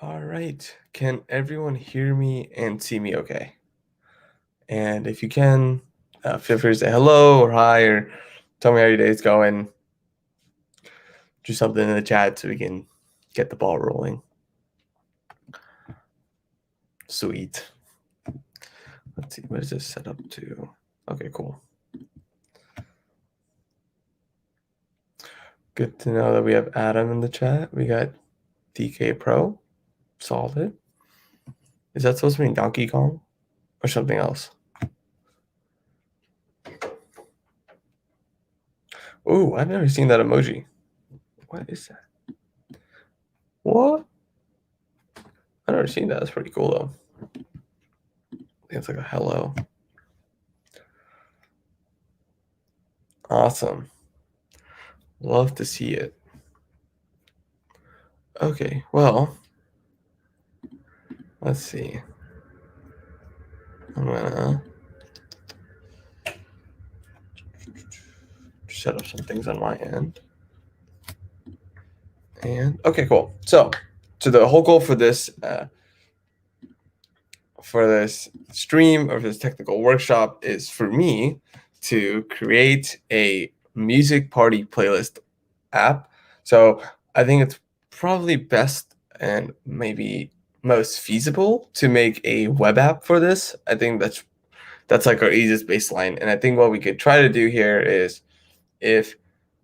All right. Can everyone hear me and see me okay? And if you can, feel free to say hello or hi or tell me how your day's going. Do something in the chat so we can get the ball rolling. Sweet. Let's see. What is this set up to? Okay, cool. Good to know that we have Adam in the chat. We got DK Pro. Solid. Is that supposed to mean Donkey Kong or something else? Oh, I've never seen that emoji. What is that? What? I've never seen that. That's pretty cool though. I think it's like a hello. Awesome. Love to see it. Okay, well, let's see. I'm gonna set up some things on my end. And okay, cool. So the whole goal for this stream or this technical workshop is for me to create a music party playlist app. So I think it's probably best and maybe most feasible to make a web app for this. I think that's like our easiest baseline. And I think what we could try to do here is if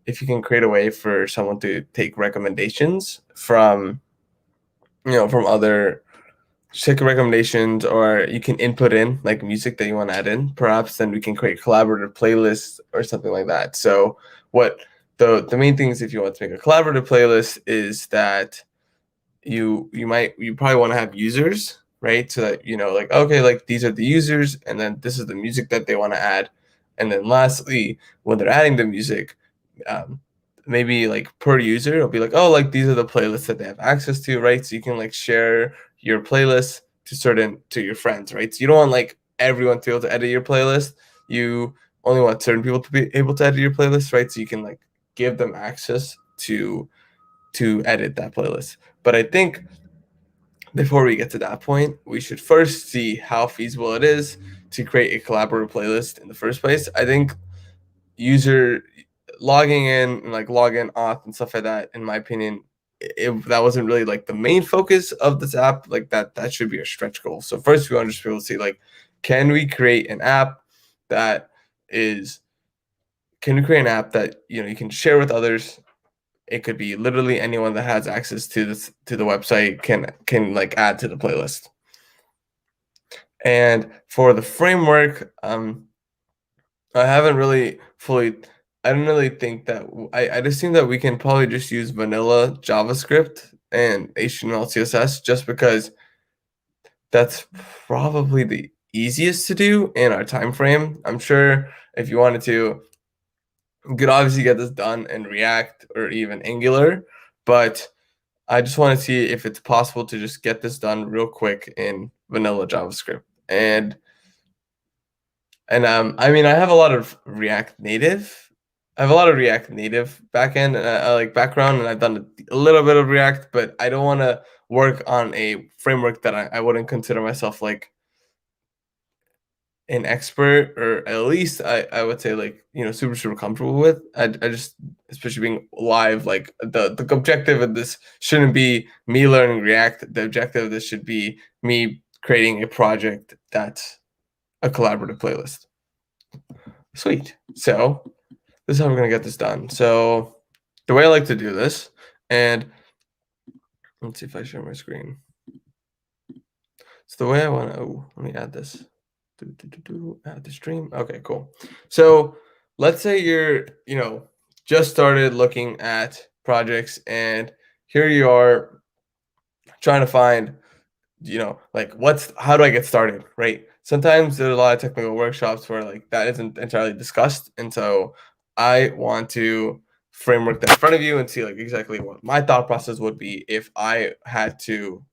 you can create a way for someone to take recommendations from from other check recommendations, or you can input in like music that you want to add in, perhaps then we can create collaborative playlists or something like that. So what the main things if you want to make a collaborative playlist is that you probably want to have users, right? So that like, okay, like these are the users and then this is the music that they want to add. And then lastly, when they're adding the music, um, maybe like per user it'll be like, oh, like these are the playlists that they have access to, right? So you can like share your playlist to your friends, right? So you don't want like everyone to be able to edit your playlist. You only want certain people to be able to edit your playlist, right? So you can like give them access to edit that playlist. But I think before we get to that point, we should first see how feasible it is to create a collaborative playlist in the first place. I think user logging in and like login auth and stuff like that, in my opinion, that wasn't really like the main focus of this app. Like that should be a stretch goal. So first we want to just be able to see like, can we create an app that is can we create an app that you can share with others. It could be literally anyone that has access to the website can like add to the playlist. And for the framework, I haven't really fully. I don't really think that I'd assume that we can probably just use vanilla JavaScript and HTML CSS just because that's probably the easiest to do in our time frame. I'm sure if you wanted to, you could obviously get this done in React or even Angular, but I just want to see if it's possible to just get this done real quick in vanilla JavaScript. And I mean, I have a lot of React Native. I have a lot of React Native backend and I like background, and I've done a little bit of React, but I don't want to work on a framework that I wouldn't consider myself like an expert, or at least I would say like super comfortable with. I just, especially being live, like the objective of this shouldn't be me learning React. The objective of this should be me creating a project that's a collaborative playlist. Sweet. So this is how we're gonna get this done. So the way I like to do this, and let's see if I share my screen. So the way I want to, let me add this. Add the stream. Okay, cool. So let's say you're, just started looking at projects, and here you are trying to find, like how do I get started, right? Sometimes there's a lot of technical workshops where like that isn't entirely discussed, and so I want to framework that in front of you and see like exactly what my thought process would be if I had to,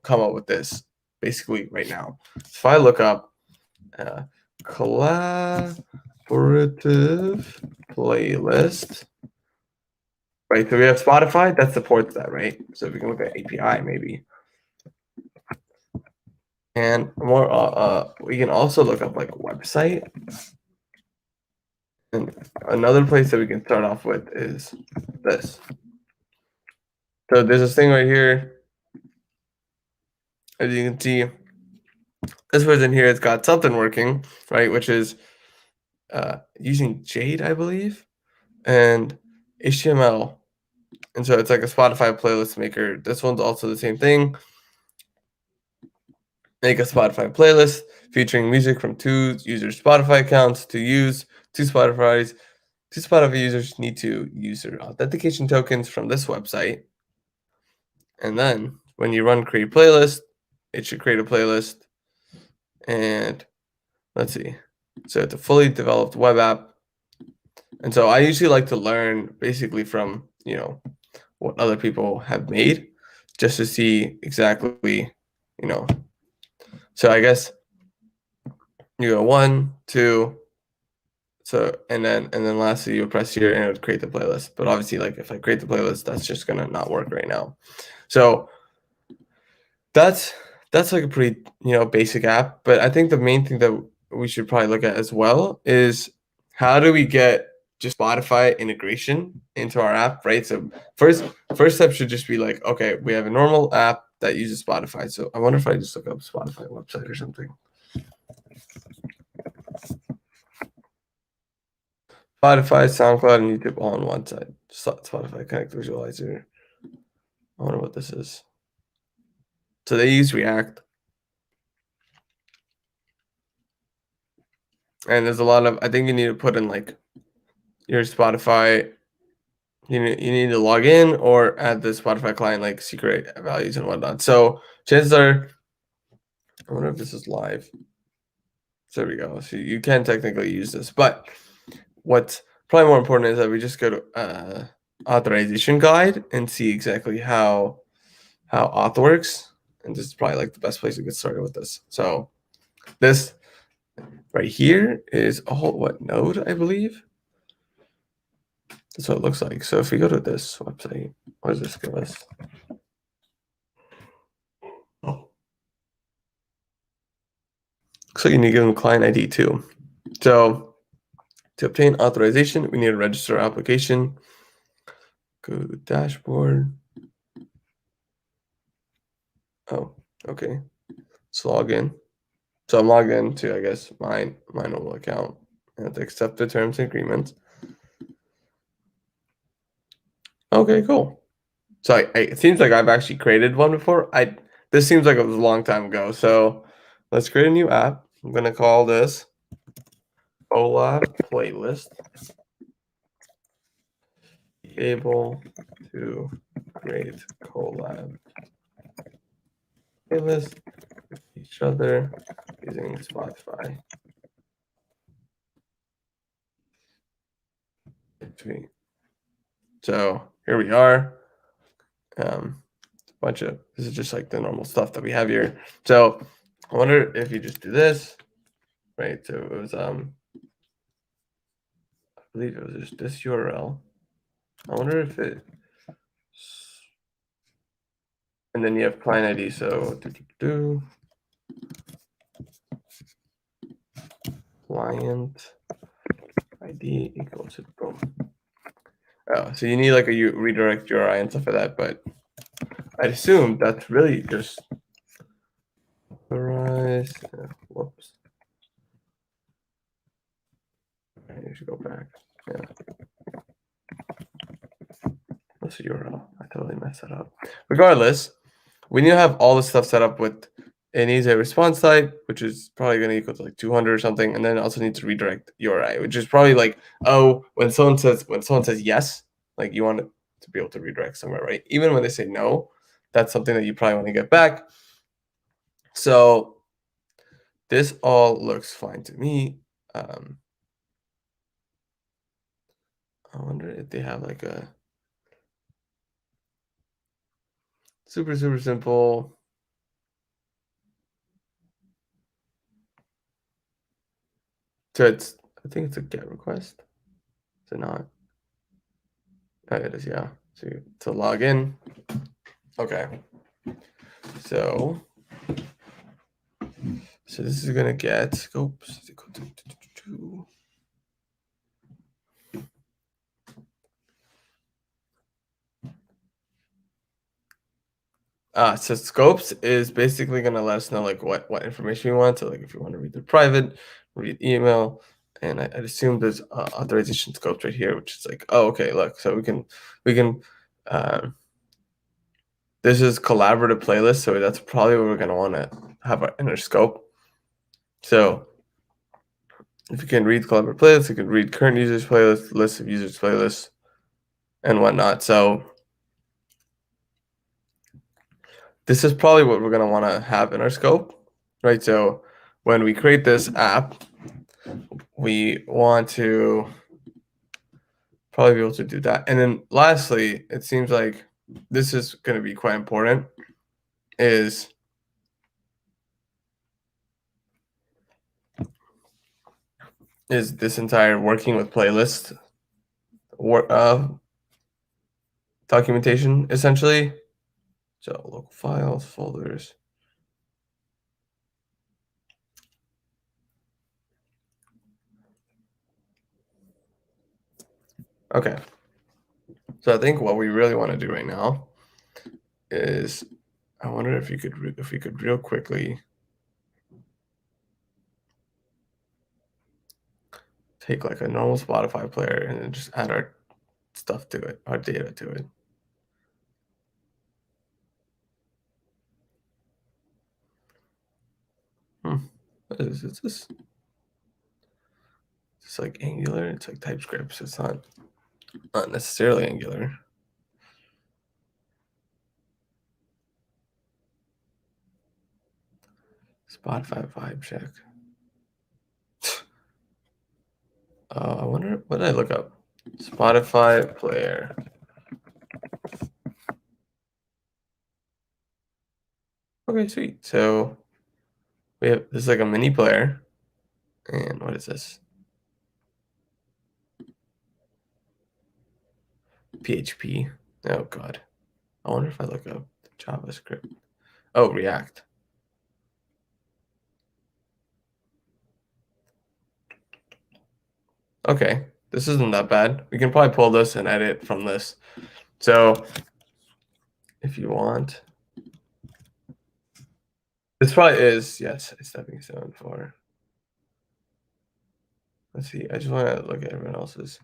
come up with this basically right now. So if I look up collaborative playlist, right? So we have Spotify that supports that, right? So if we can look at API maybe. And more, we can also look up like a website. And another place that we can start off with is this. So there's this thing right here. As you can see, this version here, it's got something working, right? Which is using Jade, I believe, and HTML. And so it's like a Spotify playlist maker. This one's also the same thing. Make a Spotify playlist featuring music from two users' Spotify accounts to use. Two Spotify users need to use their authentication tokens from this website. And then when you run create playlist, it should create a playlist. And let's see. So it's a fully developed web app. And so I usually like to learn basically from, what other people have made just to see exactly, you know. So I guess you go 1, 2, so and then lastly you press here and it would create the playlist. But obviously, like if I create the playlist, that's just gonna not work right now. So that's like a pretty basic app. But I think the main thing that we should probably look at as well is how do we get just Spotify integration into our app, right? So first step should just be like, okay, we have a normal app that uses Spotify. So I wonder if I just look up Spotify website or something. Spotify, SoundCloud, and YouTube all on one side. Spotify Connect Visualizer. I wonder what this is. So they use React. And there's a lot of, I think you need to put in like your Spotify, you need to log in or add the Spotify client like secret values and whatnot. So chances are, I wonder if this is live. So there we go. So you can technically use this, but what's probably more important is that we just go to authorization guide and see exactly how auth works. And this is probably like the best place to get started with this. So this right here is a whole node, I believe. That's what it looks like. So if we go to this website, what does this give us? Oh, looks like you need to give them client ID too. So to obtain authorization, we need to register our application. Go to dashboard. Oh, okay. Let's log in. So I'm logged into, I guess, my normal account. I have to accept the terms and agreements. Okay, cool. So it seems like I've actually created one before. This seems like it was a long time ago. So let's create a new app. I'm gonna call this collab playlist. Be able to create collab playlist with each other using Spotify. So here we are. This is just like the normal stuff that we have here. So I wonder if you just do this, right? So it was I believe it was just this URL. I wonder if it, and then you have client ID. So client ID equals to boom. Oh, so you need like a redirect URI and stuff like that, but I'd assume that's really just authorize. Whoops. I need to go back. Yeah. What's the URL? I totally messed that up. Regardless, we need to have all the stuff set up with it needs a response type, which is probably going to equal to like 200 or something, and then it also needs to redirect URI, which is probably like, oh, when someone says yes, like you want it to be able to redirect somewhere, right? Even when they say no, that's something that you probably want to get back. So this all looks fine to me. I wonder if they have like a super simple. So I think it's a GET request. Is it not? Oh, it is, yeah. So to log in. Okay. So So this is gonna get scopes is equal to so scopes is basically gonna let us know like what information we want. So like if you want to read the private, read email, and I'd assume there's authorization scopes right here, which is like, oh okay, look, so we can this is collaborative playlist, so that's probably what we're gonna want to have in our scope. So if you can read collaborative playlists, you can read current users playlist, list of users playlists, and whatnot. So this is probably what we're going to want to have in our scope, right? So when we create this app, we want to probably be able to do that. And then lastly, it seems like this is going to be quite important is this entire working with playlist documentation essentially. So local files, folders. Okay. So I think what we really want to do right now is I wonder if we could real quickly take like a normal Spotify player and then just add our stuff to it, our data to it. What is this? It's like Angular. It's like TypeScript. So it's not necessarily Angular. Spotify vibe check. I wonder what did I look up? Spotify player. Okay, sweet. So we have this is like a mini player. And what is this? PHP. Oh god. I wonder if I look up JavaScript. Oh, React. Okay, this isn't that bad. We can probably pull this and edit from this. So if you want, this probably is, yes, a stepping stone for, let's see, I just want to look at everyone else's.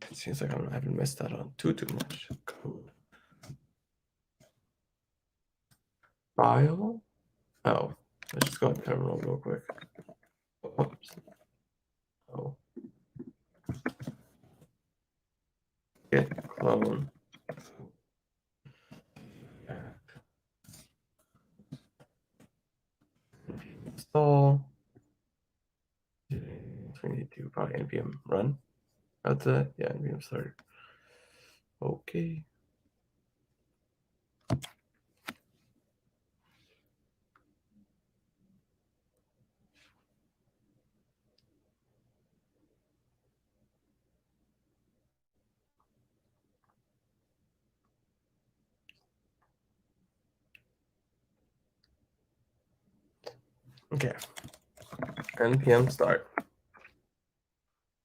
It seems like I haven't missed that on too much code. File? Oh, let's just go to terminal real quick. Oops. Oh. Git clone. Install. We need to probably npm run. That's it. Yeah, npm start. Okay. Okay. npm start.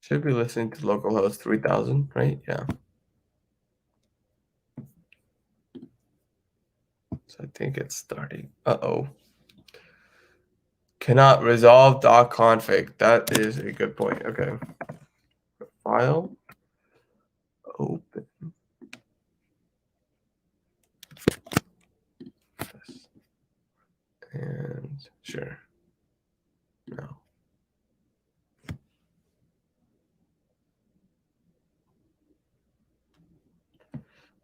Should be listening to localhost 3000, right? Yeah. So I think it's starting. Uh-oh. Cannot resolve .config. That is a good point. Okay. File. Open. And sure. No.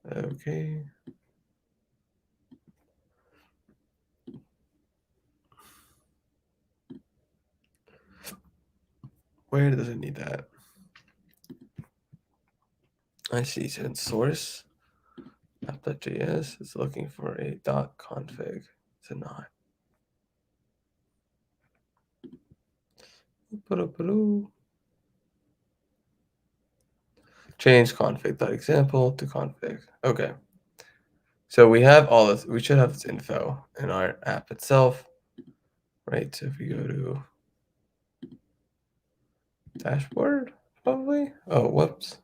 Okay. Where does it need that? I see. So in source app.js is looking for a .config. Is it not? change config.example to config. Okay. So we have all this, we should have this info in our app itself, right? So if we go to dashboard, probably. Oh, whoops.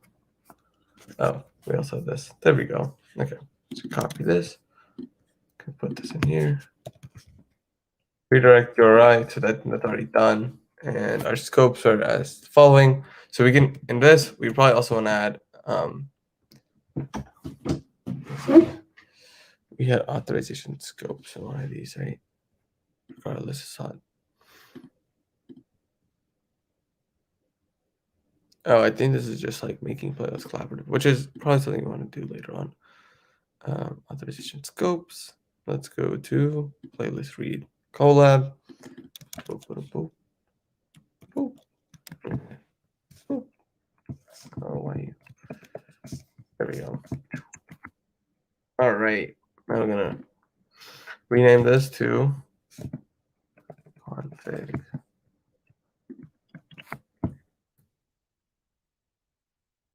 Oh, we also have this. There we go. Okay. So copy this. Can put this in here. Redirect URI, so that's already done. And our scopes are as following. So we can, in this, we probably also want to add, we had authorization scopes in one of these, right? Regardless, it's on. Oh, I think this is just like making playlists collaborative, which is probably something we want to do later on. Authorization scopes. Let's go to playlist read collab. Boop, boop, boop, boop. Boop. Oh, why? There we go. All right. Now we're gonna rename this to config.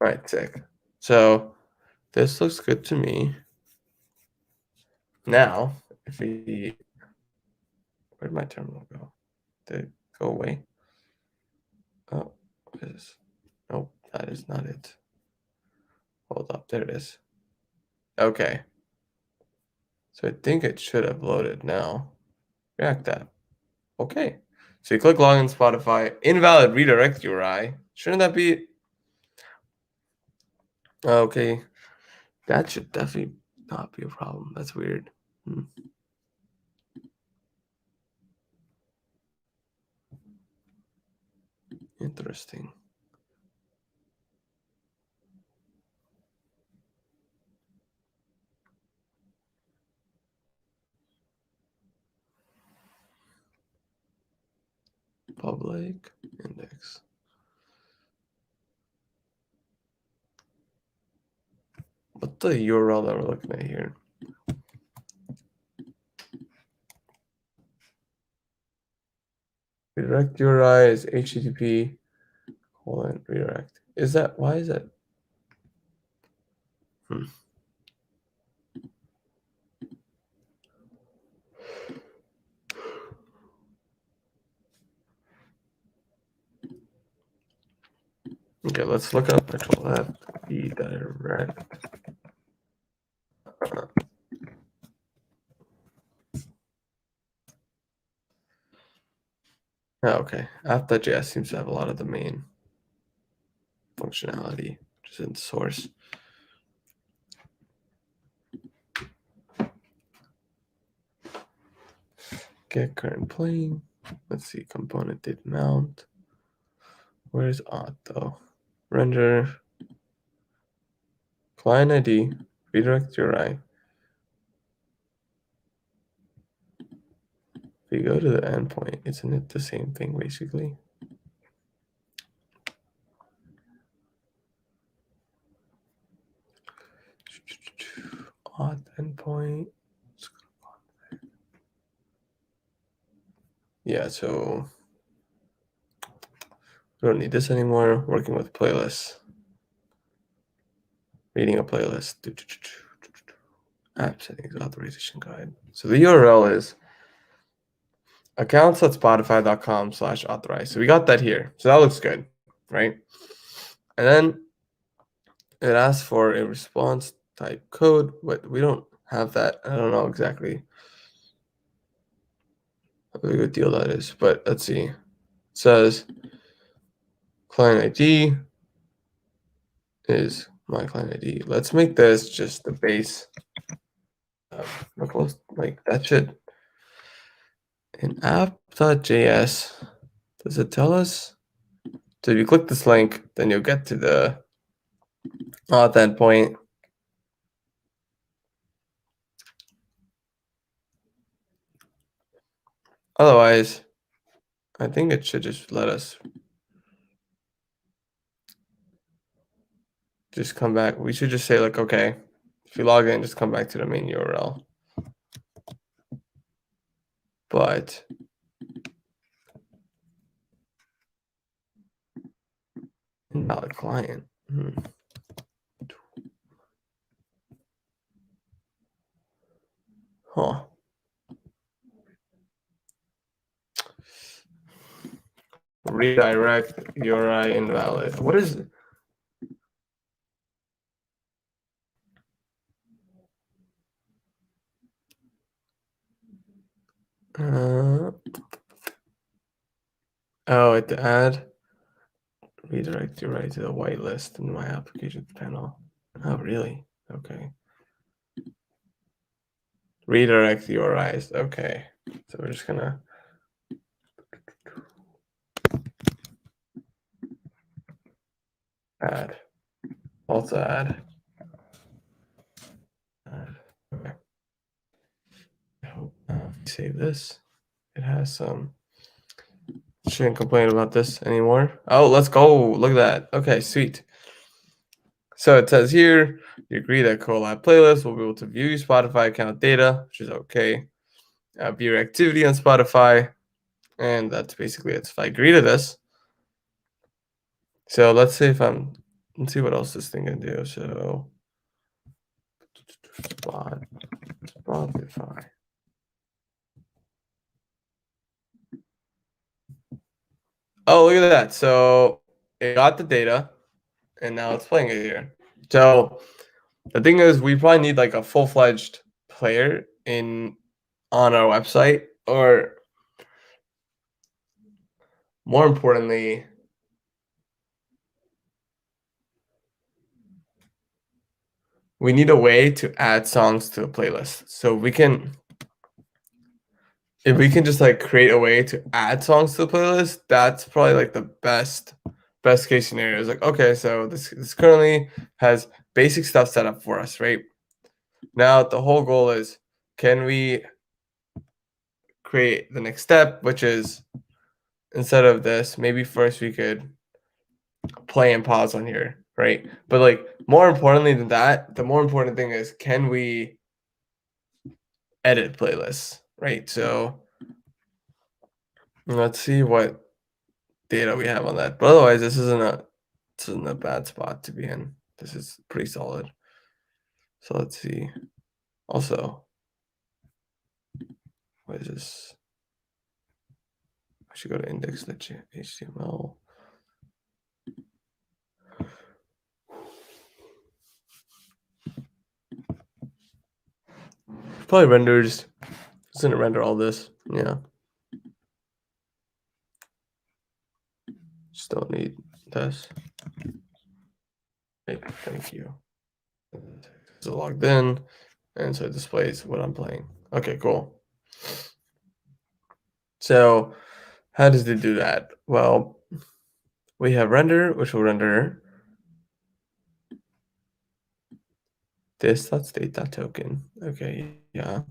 All right, sick. So this looks good to me. Now, if we, where'd my terminal go? Did it go away? Oh, what is this? Nope, that is not it. Hold up, there it is. Okay. So I think it should have loaded now. React app. Okay. So you click login Spotify, invalid redirect URI. Shouldn't that be? Okay. That should definitely not be a problem. That's weird. Interesting. Public index. What's the URL that we're looking at here? Redirect URI is HTTP redirect. Is that, why is that? Okay, let's look up actual app redirect. Okay, app.js seems to have a lot of the main functionality, which is in source. Get current playing. Let's see, component did mount. Where's auth though? Render client ID, redirect URI. If you go to the endpoint, isn't it the same thing basically? Auth endpoint. Yeah, so we don't need this anymore. Working with playlists. Reading a playlist. App settings authorization guide. So the URL is accounts.spotify.com/authorize. So we got that here. So that looks good, right? And then it asks for a response type code, but we don't have that. I don't know exactly how big a deal that is, but let's see. It says client ID is my client ID. Let's make this just the base. Like that should, in app.js, does it tell us? So if you click this link, then you'll get to the auth endpoint. Otherwise, I think it should just let us just come back. We should just say like, okay, if you log in, just come back to the main URL. But invalid client. Huh. Redirect URI invalid. What is it? Oh, it to add redirect URI to the whitelist in my applications panel. Oh, really? Okay. Redirect URIs. Okay. So we're just gonna add. Also add. Okay. Save this. It has some. Shouldn't complain about this anymore. Oh, let's go. Look at that. Okay, sweet. So it says here, you agree that collab playlist will be able to view your Spotify account data, which is okay. View your activity on Spotify, and that's basically it. So if I agree to this, so let's see what else this thing can do. So Spotify. Oh, look at that. So it got the data, and now it's playing it here. So the thing is, we probably need like a full-fledged player on our website, or more importantly, we need a way to add songs to a playlist. So if we can just like create a way to add songs to the playlist, that's probably like the best case scenario. Is like, okay, so this currently has basic stuff set up for us, right? Now the whole goal is, can we create the next step, which is, instead of this, maybe first we could play and pause on here, right? But like, more importantly than that, the more important thing is, can we edit playlists, right? So let's see what data we have on that. But otherwise, this isn't a bad spot to be in. This is pretty solid. So let's see. Also, what is this? I should go to index.html. Probably renders. Doesn't it render all this? Yeah. Just don't need this. Thank you. So logged in, and so it displays what I'm playing. Okay, cool. So how does it do that? Well, we have render, which will render this.state.token. Okay, yeah.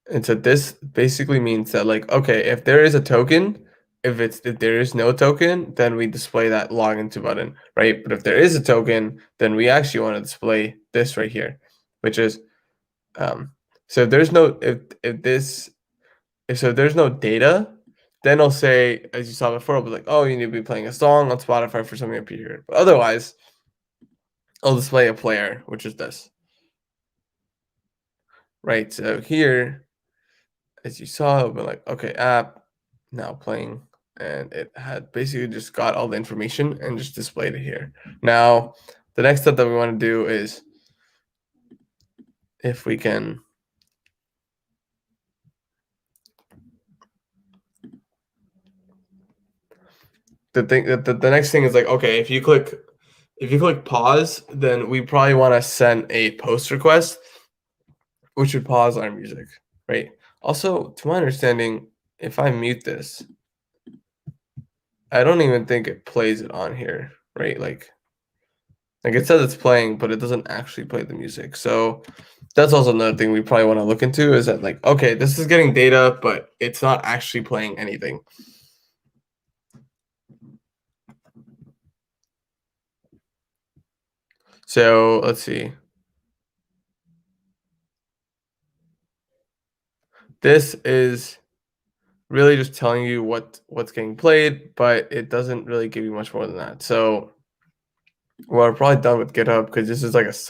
And so this basically means that, like, okay, if there is a token, if there is no token, then we display that login to button, right? But if there is a token, then we actually want to display this right here, which is so if there's no if so there's no data, then I'll say, as you saw before, I'll be like, oh, you need to be playing a song on Spotify for something up here. But otherwise, I'll display a player, which is this. Right. So here, as you saw, it'll be like, okay, app now playing. And it had basically just got all the information and just displayed it here. Now, the next step that we want to do is, if we can the next thing is like, okay, if you click pause, then we probably want to send a post request, which would pause our music, right? Also, to my understanding, if I mute this, I don't even think it plays it on here, right? Like it says it's playing, but it doesn't actually play the music. So that's also another thing we probably want to look into, is that, like, okay, this is getting data, but it's not actually playing anything. So let's see. This is really just telling you what's getting played, but it doesn't really give you much more than that. So we're probably done with GitHub, because this is like this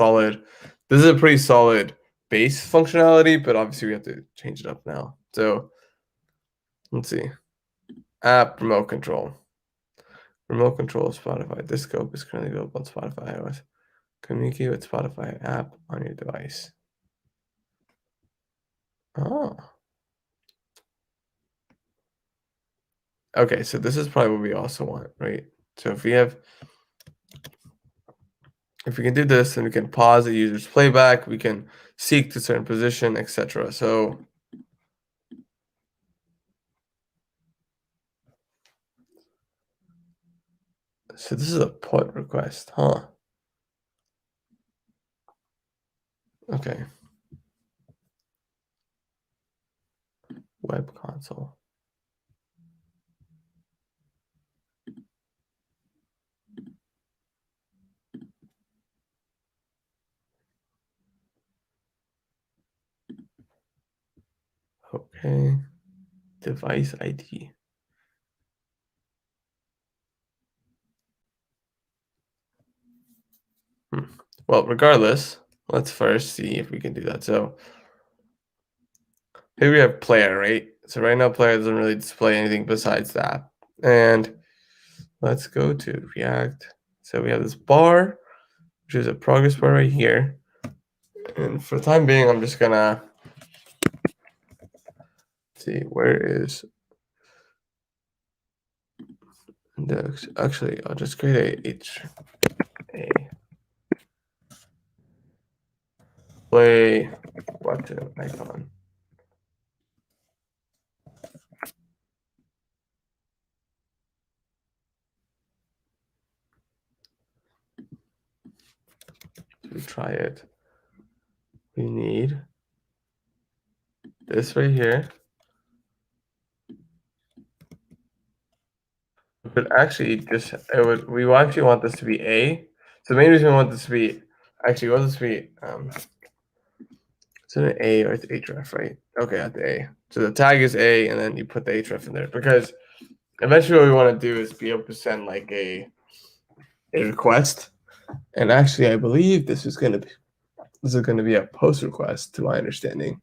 is a pretty solid base functionality, but obviously we have to change it up now. So let's see. App remote control. Remote control of Spotify. This scope is currently available on Spotify iOS. Communicate with Spotify app on your device. Oh. Okay, so this is probably what we also want, right? So if we can do this, then we can pause the user's playback, we can seek to certain position, etc. So this is a put request, huh? Okay. Web console. Okay. Device ID. Well, regardless, let's first see if we can do that. So here we have player, right? So right now player doesn't really display anything besides that. And let's go to React. So we have this bar, which is a progress bar right here. And for the time being, I'm just gonna see where is index. Actually, I'll just create a play button icon. To try it, we need this right here. But actually, we actually want this to be A. So the main reason we want this to be actually we want this to be it's an A or it's href, right? Okay, at the A. So the tag is A, and then you put the href in there because eventually what we want to do is be able to send like a request. And actually, I believe this is going to be a post request, to my understanding.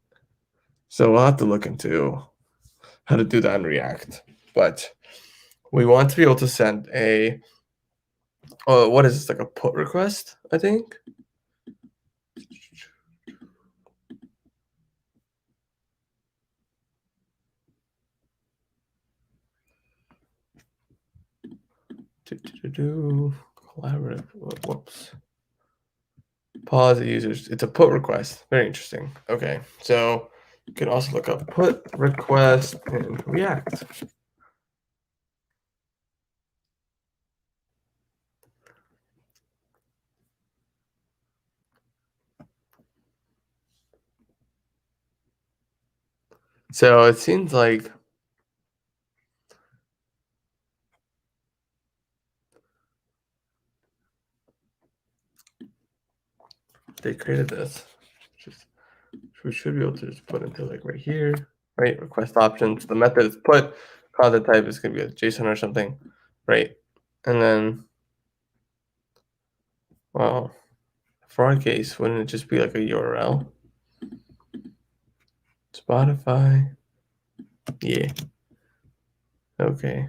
So we'll have to look into how to do that in React. But we want to be able to send a what is this, like a put request, I think. Collaborative. Whoops. Pause the users. It's a put request. Very interesting. Okay, so you can also look up put request in React. So it seems like they created this. We should be able to just put into like right here, right? Request options. The method is put. Content type is going to be a JSON or something, right? And then, well, for our case, wouldn't it just be like a URL? Spotify. Yeah. Okay.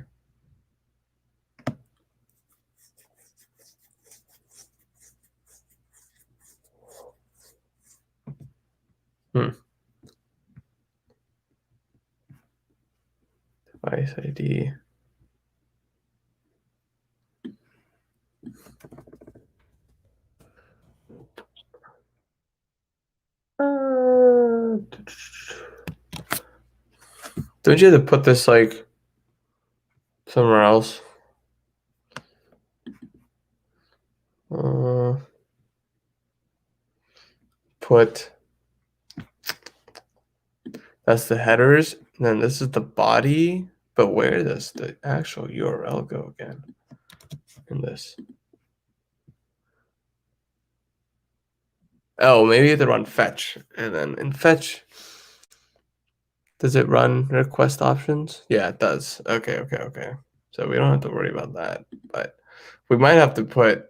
Device ID. Don't you have to put this like somewhere else? Put that's the headers, and then this is the body. But where does the actual URL go again? In this. Oh, maybe you have to run fetch, and then in fetch, does it run request options? Yeah, it does. Okay. So we don't have to worry about that, but we might have to put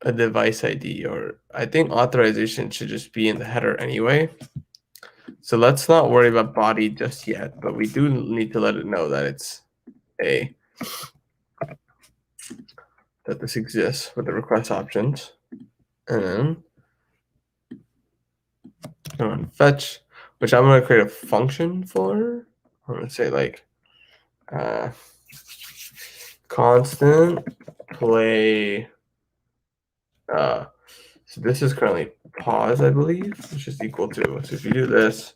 a device ID, or I think authorization should just be in the header anyway. So let's not worry about body just yet, but we do need to let it know that it's that this exists with the request options. And then I'm going to fetch, which I'm going to create a function for. I'm going to say like constant play. So this is currently pause, I believe, which is equal to. So if you do this,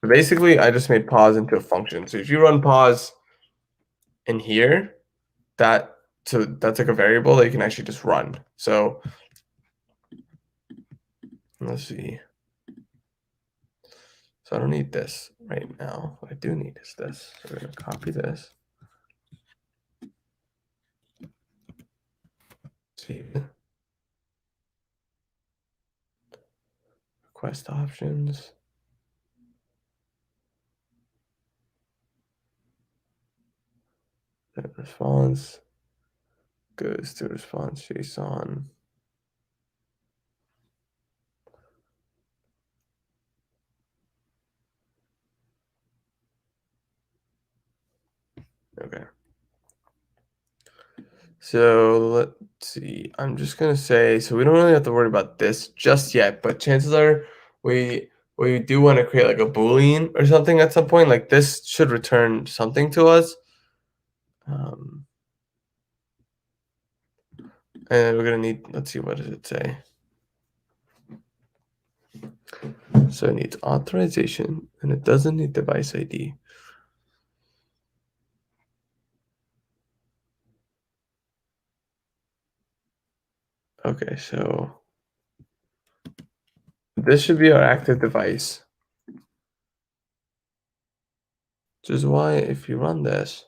basically I just made pause into a function. So if you run pause in here, that's like a variable that you can actually just run. So let's see. So I don't need this right now. What I do need is this. So we're going to copy this. See. Request options. The response goes to response JSON. Okay. So let's see. I'm just gonna say, so we don't really have to worry about this just yet, but chances are we do want to create like a Boolean or something at some point. Like this should return something to us. And we're gonna need, let's see, what does it say? So it needs authorization and it doesn't need device ID. Okay, so this should be our active device. Which is why if you run this,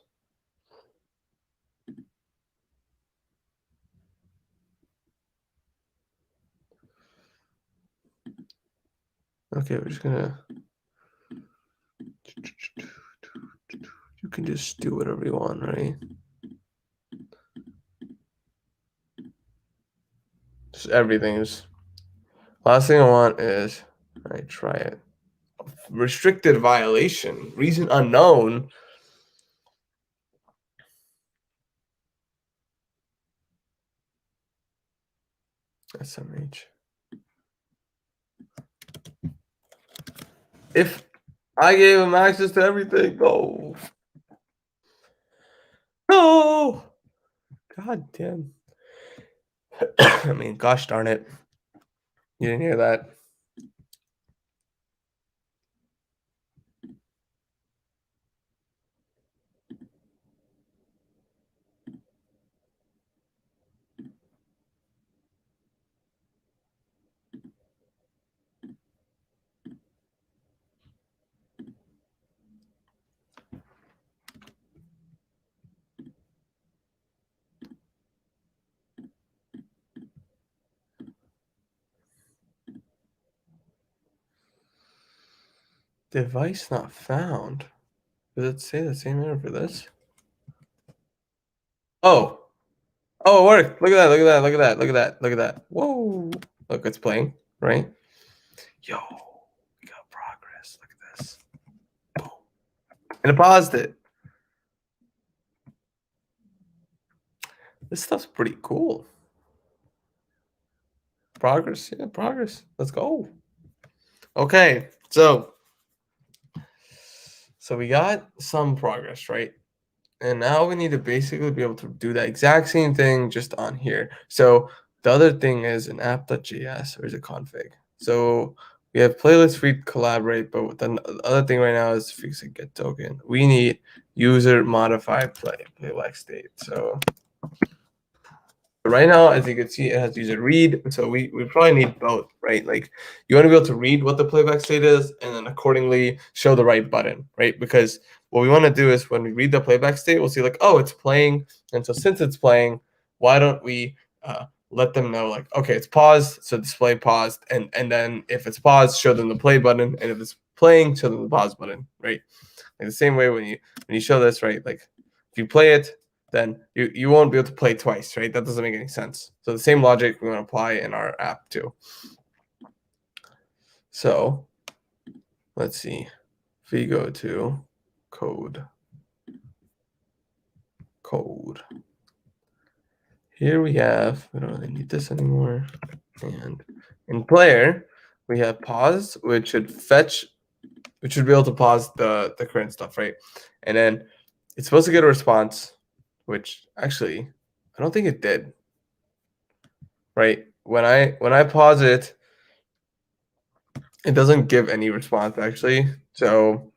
okay, we're just gonna, you can just do whatever you want, right? Just everything is, last thing I want is, I try it. Restricted violation, reason unknown. SMH. If I gave him access to everything, no. No. God damn. I mean, gosh darn it. You didn't hear that. Device not found. Does it say the same error for this? Oh. Oh, it worked. Look at that. Look at that. Look at that. Look at that. Look at that. Whoa. Look, it's playing, right? Yo, we got progress. Look at this. Boom. And it paused it. This stuff's pretty cool. Progress. Yeah, progress. Let's go. Okay. So we got some progress, right? And now we need to basically be able to do that exact same thing just on here. So the other thing is an app.js, or is it config? So we have playlist read collaborate, but the other thing right now is fix a get token. We need user modify playback state. So right now, as you can see, it has user read. So we probably need both, right? Like you want to be able to read what the playback state is and then accordingly show the right button, right? Because what we want to do is when we read the playback state, we'll see like, oh, it's playing. And so since it's playing, why don't we let them know like, okay, it's paused, so display paused. And then if it's paused, show them the play button. And if it's playing, show them the pause button, right? Like the same way when you show this, right? Like if you play it, then you won't be able to play twice, right? That doesn't make any sense. So the same logic we want to apply in our app too. So let's see. If we go to code, here we don't really need this anymore. And in player, we have pause, which should be able to pause the current stuff, right? And then it's supposed to get a response, which actually I don't think it did. Right? When I pause it, it doesn't give any response actually. So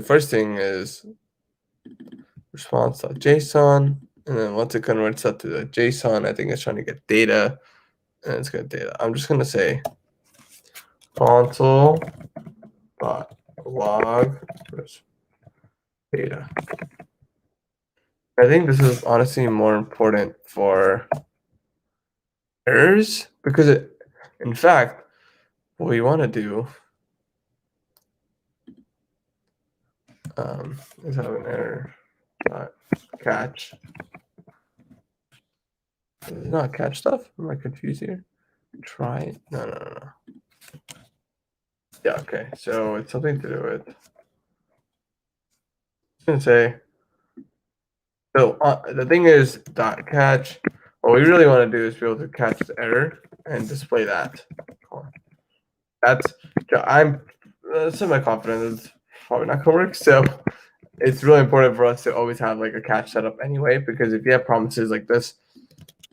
first thing is response.json, and then once it converts that to the JSON, I think it's trying to get data, and it's got data. I'm just gonna say console.log data. I think this is honestly more important for errors because in fact, what we want to do is have an error catch. Is it not catch stuff? Am I confused here? Try. No. Yeah, okay. So it's something to do with. I'm gonna say. So the thing is dot catch. What we really want to do is be able to catch the error and display that. That's I'm semi-confident it's probably not gonna work. So it's really important for us to always have like a catch setup anyway, because if you have promises like this,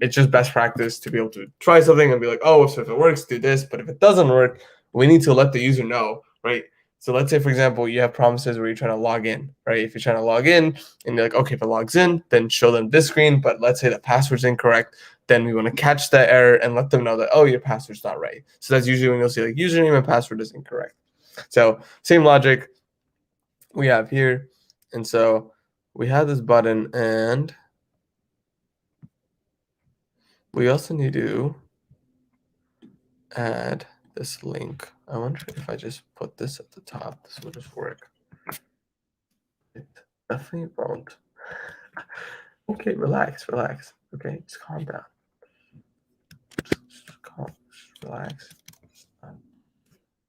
it's just best practice to be able to try something and be like, oh, so if it works, do this. But if it doesn't work, we need to let the user know, right? So let's say, for example, you have promises where you're trying to log in, right? If you're trying to log in and you're like, okay, if it logs in, then show them this screen. But let's say the password's incorrect, then we want to catch that error and let them know that, oh, your password's not right. So that's usually when you'll see like username and password is incorrect. So same logic we have here. And so we have this button, and we also need to add this link. I wonder if I just put this at the top, this will just work. It definitely won't. Okay, relax. Okay, just calm down. Just relax.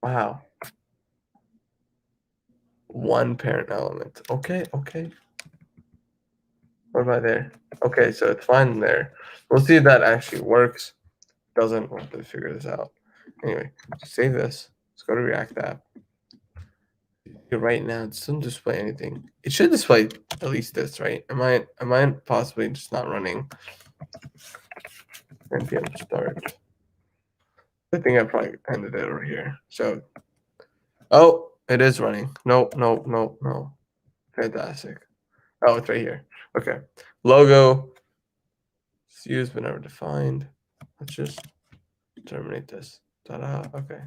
Wow. One parent element. Okay. What about there? Okay, so it's fine there. We'll see if that actually works. Doesn't, we'll have to figure this out. Anyway, save this. Let's go to React app. Right now, it doesn't display anything. It should display at least this, right? Am I possibly just not running npm start? I think I probably ended it over here. So, oh, it is running. No. Fantastic. Oh, it's right here. Okay. Logo. It's used but never defined. Let's just terminate this. Ta-da. Okay.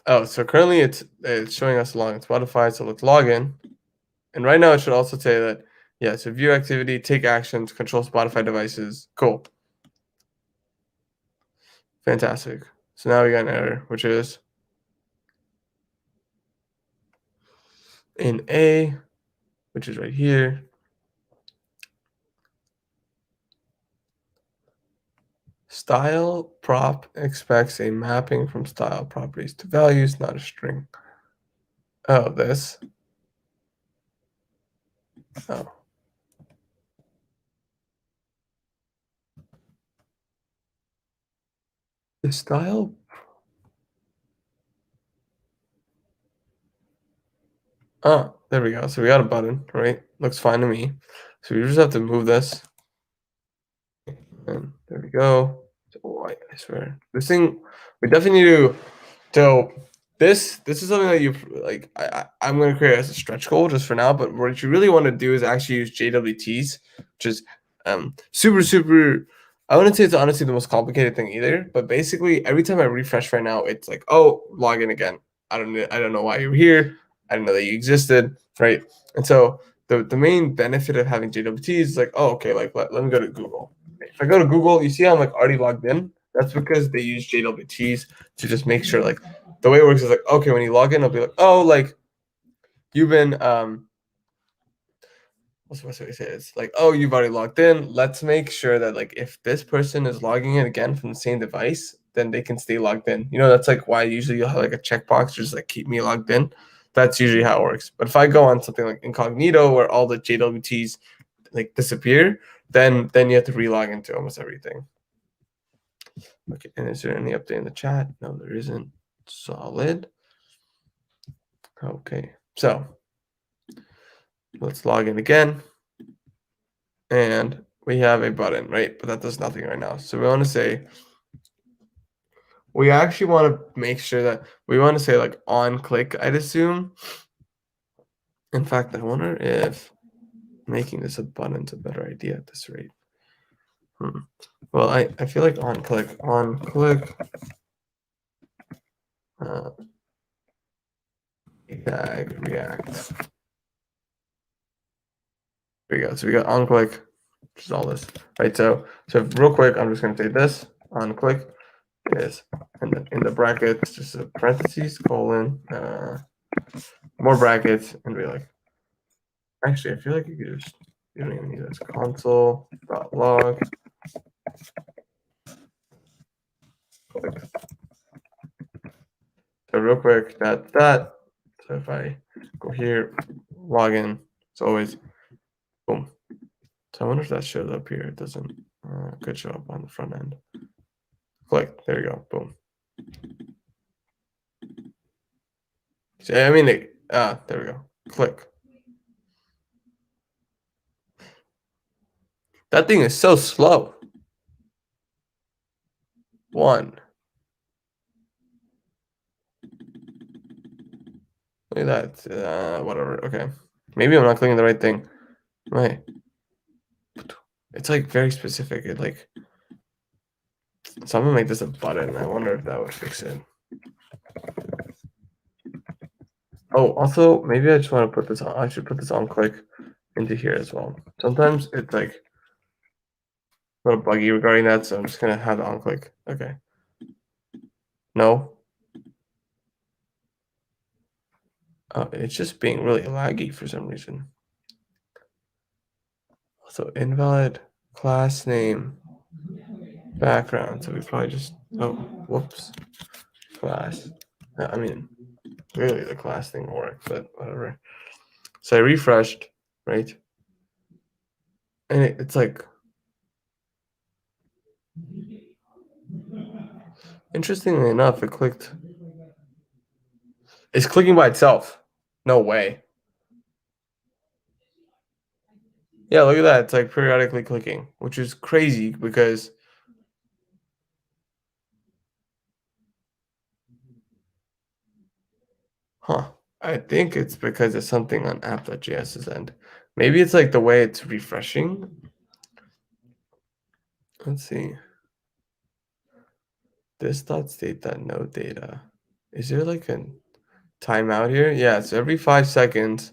Oh, so currently it's showing us along Spotify. So let's log in. And right now it should also say that, yeah, so view activity, take actions, control Spotify devices. Cool. Fantastic. So now we got an error, which is in A, which is right here. Style prop expects a mapping from style properties to values, not a string. Oh, this. Oh. The style. Oh, there we go. So we got a button, right? Looks fine to me. So we just have to move this. And there we go. Oh, I swear. This thing, we definitely need to. So this is something that you like. I'm going to create as a stretch goal just for now. But what you really want to do is actually use JWTs, which is super. I wouldn't say it's honestly the most complicated thing either. But basically, every time I refresh right now, it's like, oh, log in again. I don't know why you're here. I didn't know that you existed, right? And so the main benefit of having JWTs is like, oh, okay, like let me go to Google. If I go to Google, you see I'm like already logged in. That's because they use JWTs to just make sure like the way it works is like, okay, when you log in, it'll be like, oh, like you've been what's the way to say it? It's like, oh, you've already logged in. Let's make sure that like if this person is logging in again from the same device, then they can stay logged in. You know, that's like why usually you'll have like a checkbox, just like keep me logged in. That's usually how it works. But if I go on something like incognito where all the JWTs like disappear, then you have to relog into almost everything. Okay, and is there any update in the chat? No, there isn't. Solid. Okay, so let's log in again. And we have a button, right? But that does nothing right now. So we want to say, we actually want to make sure that we want to say like on click, I'd assume. In fact, I wonder if making this a button's a better idea at this rate. Well, I feel like on click, tag react. There we go. So we got on click, which is all this, right? So real quick, I'm just going to say this on click is in the brackets, just a parentheses, colon, more brackets, and be like, actually, I feel like you don't even need this, console.log. So real quick, that. So if I go here, log in, it's always boom. So I wonder if that shows up here. It doesn't. Could show up on the front end. Click. There you go. Boom. So, I mean, there we go. Click. That thing is so slow. One. Look at that. Whatever. Okay. Maybe I'm not clicking the right thing. Right. It's like very specific. It like. So I'm gonna make this a button. I wonder if that would fix it. Oh, also, maybe I just want to put this on. I should put this on click into here as well. Sometimes it's like a little buggy regarding that, so I'm just gonna have it on click. Okay. No. It's just being really laggy for some reason. So invalid class name background. So we probably just whoops. Class. I mean, clearly the class thing worked, but whatever. So I refreshed, right? And it's like interestingly enough, it's clicking by itself. No way. Yeah, look at that. It's like periodically clicking, which is crazy because I think it's because it's something on app.js's end. Maybe it's like the way it's refreshing. Let's see. This.state.node data. Is there like a timeout here? Yeah, so every 5 seconds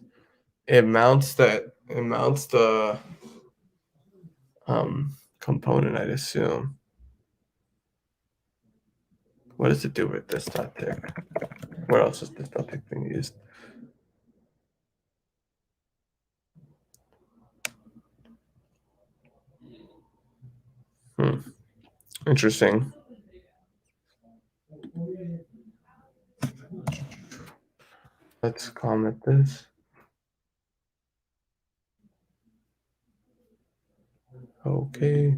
it mounts the component, I'd assume. What does it do with this dot tick? Where else is this dot tick being used? Interesting. Let's comment this. Okay.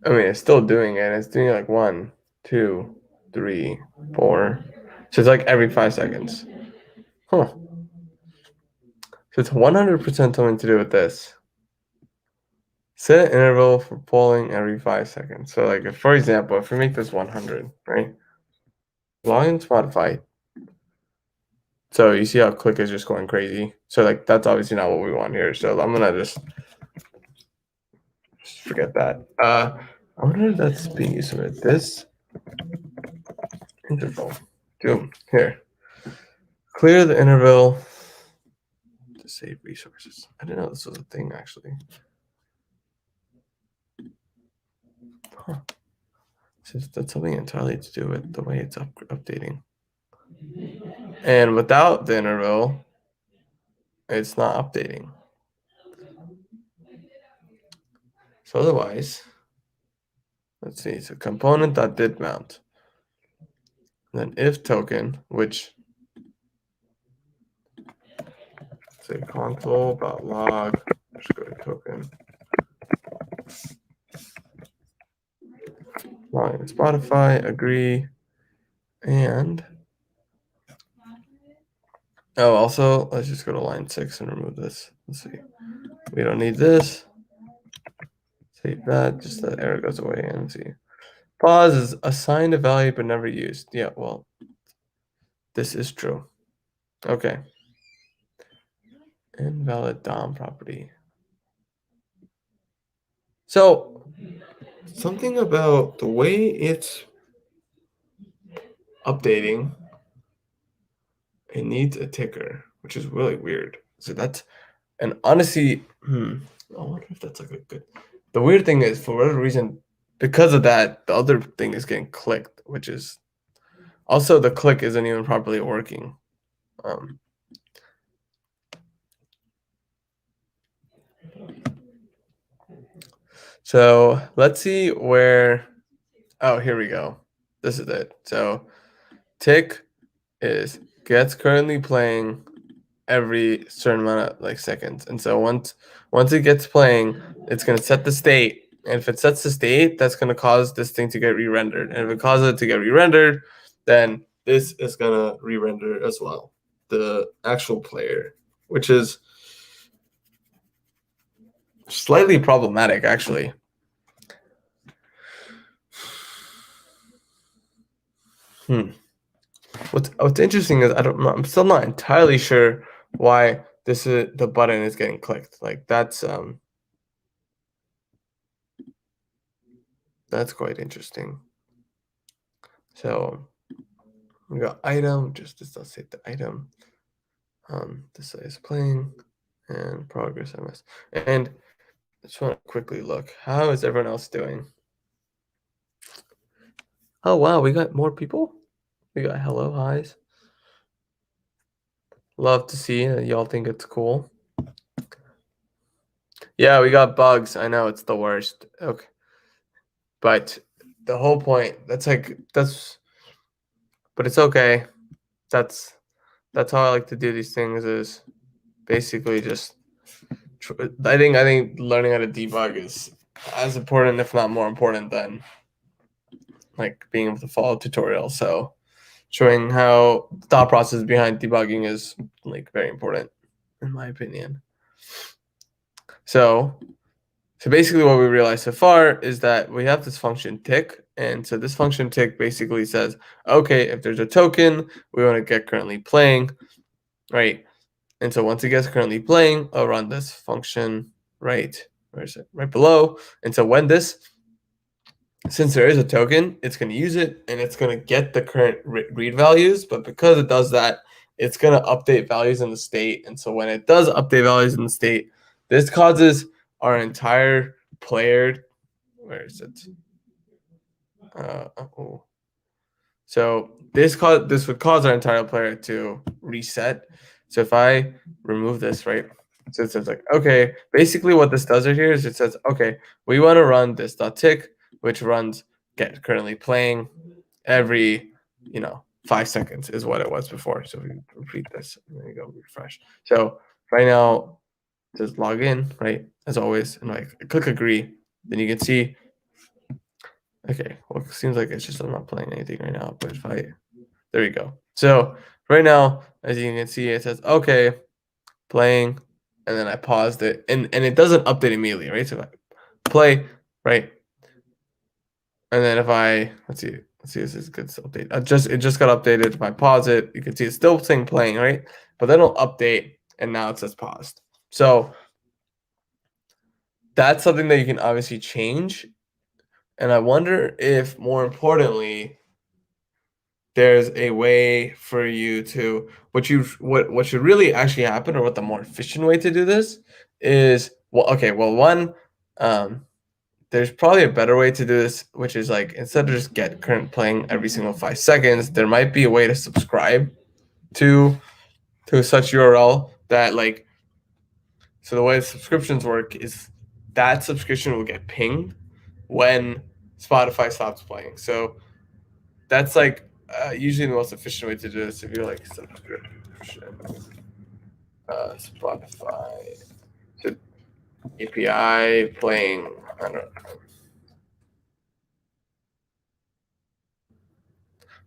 I mean, it's still doing it. It's doing like 1, 2, 3, 4. So it's like every 5 seconds. Huh. So it's 100% something to do with this. Set an interval for polling every 5 seconds. So like, for example, if we make this 100, right? Log in Spotify. So you see how click is just going crazy. So like, that's obviously not what we want here. So I'm gonna just forget that. I wonder if that's being used with this interval. Boom. Here. Clear the interval to save resources. I didn't know this was a thing actually. Since that's something entirely to do with the way it's updating. And without the interval, it's not updating. So otherwise, let's see, so component.did mount. Then if token, which say console.log, just go to token. Line Spotify, agree, and oh, also let's just go to line 6 and remove this. Let's see. We don't need this. Save that, just that error goes away and see. Pause is assigned a value but never used. Yeah, well, this is true. Okay. Invalid DOM property. So something about the way it's updating, it needs a ticker, which is really weird. So that's, and honestly, I wonder if that's like a good. The weird thing is, for whatever reason, because of that, the other thing is getting clicked, which is also the click isn't even properly working. So let's see where. Oh, here we go. This is it. So tick is gets currently playing every certain amount of like seconds, and so once it gets playing, it's gonna set the state. And if it sets the state, that's gonna cause this thing to get re-rendered. And if it causes it to get re-rendered, then this is gonna re-render as well, the actual player, which is slightly problematic actually. What's interesting is I'm still not entirely sure why the button is getting clicked. Like that's quite interesting. So we got item, just this does say the item. This is playing and progress MS. And I just want to quickly look. How is everyone else doing? Oh wow, we got more people. We got hello highs. Love to see y'all think it's cool. Yeah, we got bugs. I know it's the worst. Okay. But the whole point, but it's okay. That's how I like to do these things is basically just I think learning how to debug is as important, if not more important, than like being able to follow a tutorial. So showing how the thought process behind debugging is like very important in my opinion. So basically what we realized so far is that we have this function tick. And so this function tick basically says, okay, if there's a token, we want to get currently playing, right? And so once it gets currently playing, I'll run this function right, where is it? Right below. And so when since there is a token, it's going to use it and it's going to get the current read values. But because it does that, it's going to update values in the state. And so when it does update values in the state, this causes our entire player, where is it? So this would cause our entire player to reset. So if I remove this, right? So it says like, okay, basically what this does right here is it says, okay, we want to run this .tick, which runs get currently playing every, 5 seconds is what it was before. So we repeat this, and there you go, refresh. So right now, just log in, right? As always, and like click agree, then you can see. Okay, well, it seems like it's just I'm not playing anything right now, but there you go. So right now, as you can see, it says, okay, playing, and then I paused it, and it doesn't update immediately, right? So if I play, right? And then if I, let's see if this gets updated. It just got updated. If I pause it, you can see it's still saying playing, right? But then it'll update, and now it says paused. So that's something that you can obviously change. And I wonder if, more importantly, there's a way for you to what should really actually happen, or what the more efficient way to do this is, well, okay, well, one, there's probably a better way to do this, which is like instead of just get current playing every single 5 seconds, there might be a way to subscribe to such URL that like, so the way subscriptions work is that subscription will get pinged when Spotify stops playing. So that's like usually the most efficient way to do this. If you're like subscription, Spotify, so API playing, I don't know.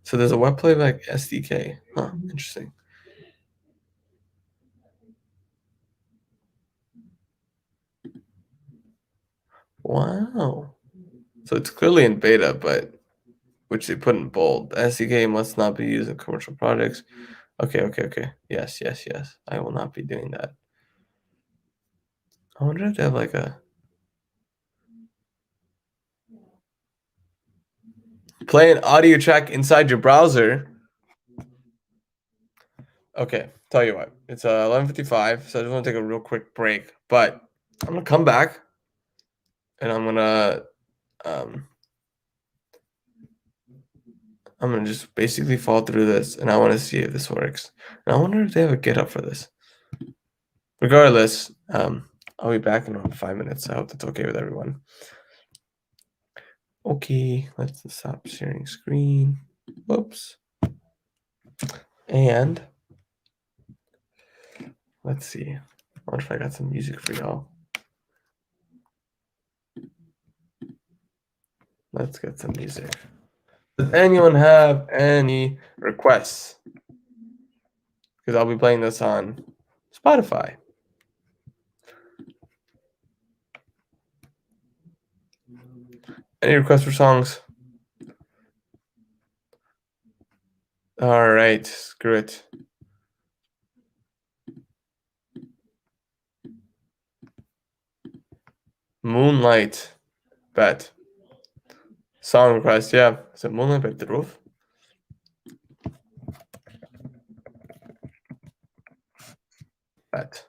So there's a web playback SDK. Huh, interesting. Wow. So it's clearly in beta, but which they put in bold. The SDK must not be used in commercial projects. Okay. Yes. I will not be doing that. I wonder if they have like a play an audio track inside your browser. Okay, tell you what, it's 11:55, so I just want to take a real quick break. But I'm gonna come back, and um, I'm gonna just basically fall through this, and I want to see if this works. And I wonder if they have a GitHub for this. Regardless, I'll be back in around 5 minutes. I hope that's okay with everyone. Okay, let's stop sharing screen. Whoops. And let's see. I wonder if I got some music for y'all. Let's get some music. Does anyone have any requests? Because I'll be playing this on Spotify. Any requests for songs? All right, screw it. Moonlight, bet. Song request, yeah. Is it Moonlight by Drove? Bet.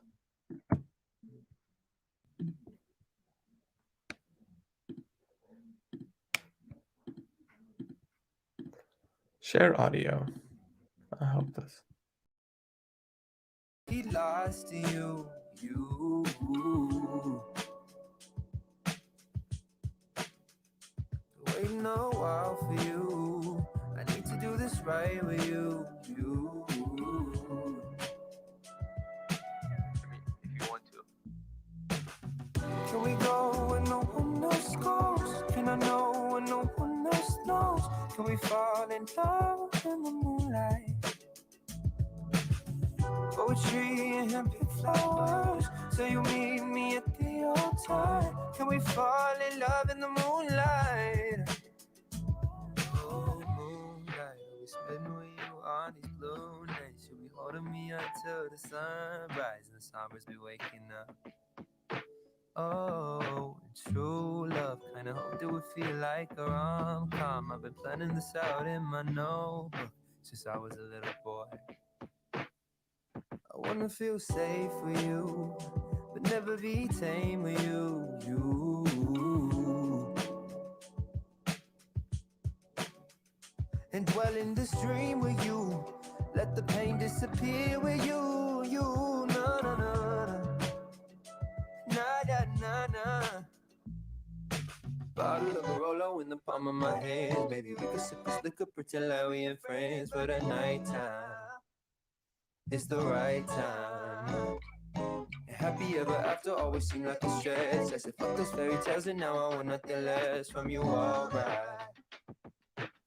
Share audio. I hope this. He lost to you. Waiting a while for you. I need to do this right with you. If you want to. Can we go where no one else goes? Can I know when no one else knows? Can we fall in love in the moonlight? Poetry and pick flowers. So you meet me at the altar. Can we fall in love in the moonlight? Oh, moonlight, we spend with you on these blue nights. You'll be holding me until the sunrise and the summers be waking up. Oh, true love, kinda hoped it would feel like a rom-com. I've been planning this out in my notebook since I was a little boy. I wanna feel safe with you, but never be tame with you. And dwell in this dream with you. Let the pain disappear with you. Na na na na na. Bottle of a Rolo in the palm of my hand. Maybe we could sip this liquor, pretend like we ain't friends for the nighttime. It's the right time. Happy ever after always seemed like a stress. I said fuck those fairy tales and now I want nothing less from you. Alright,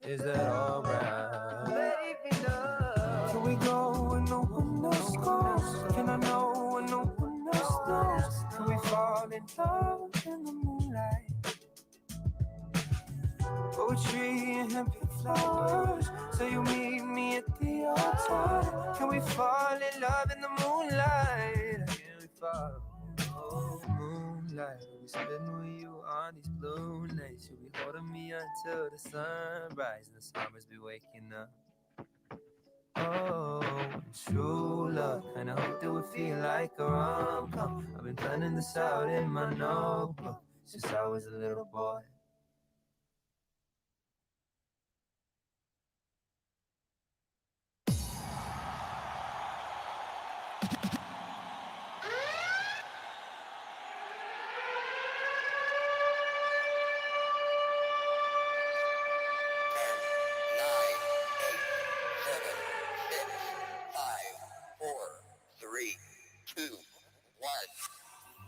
is that alright? Baby, love. Can we go where no one else goes? Can I know when no one else knows? Can we fall in love in the moonlight? Poetry and pick flowers. So you meet me at the altar. Can we fall in love in the moonlight? Can we fall? Oh, moonlight, we spend with you on these blue nights. You'll be holding me until the sunrise and the summers be waking up. Oh, true love, kinda hoped it would feel like a rom-com. I've been planning this out in my notebook since I was a little boy.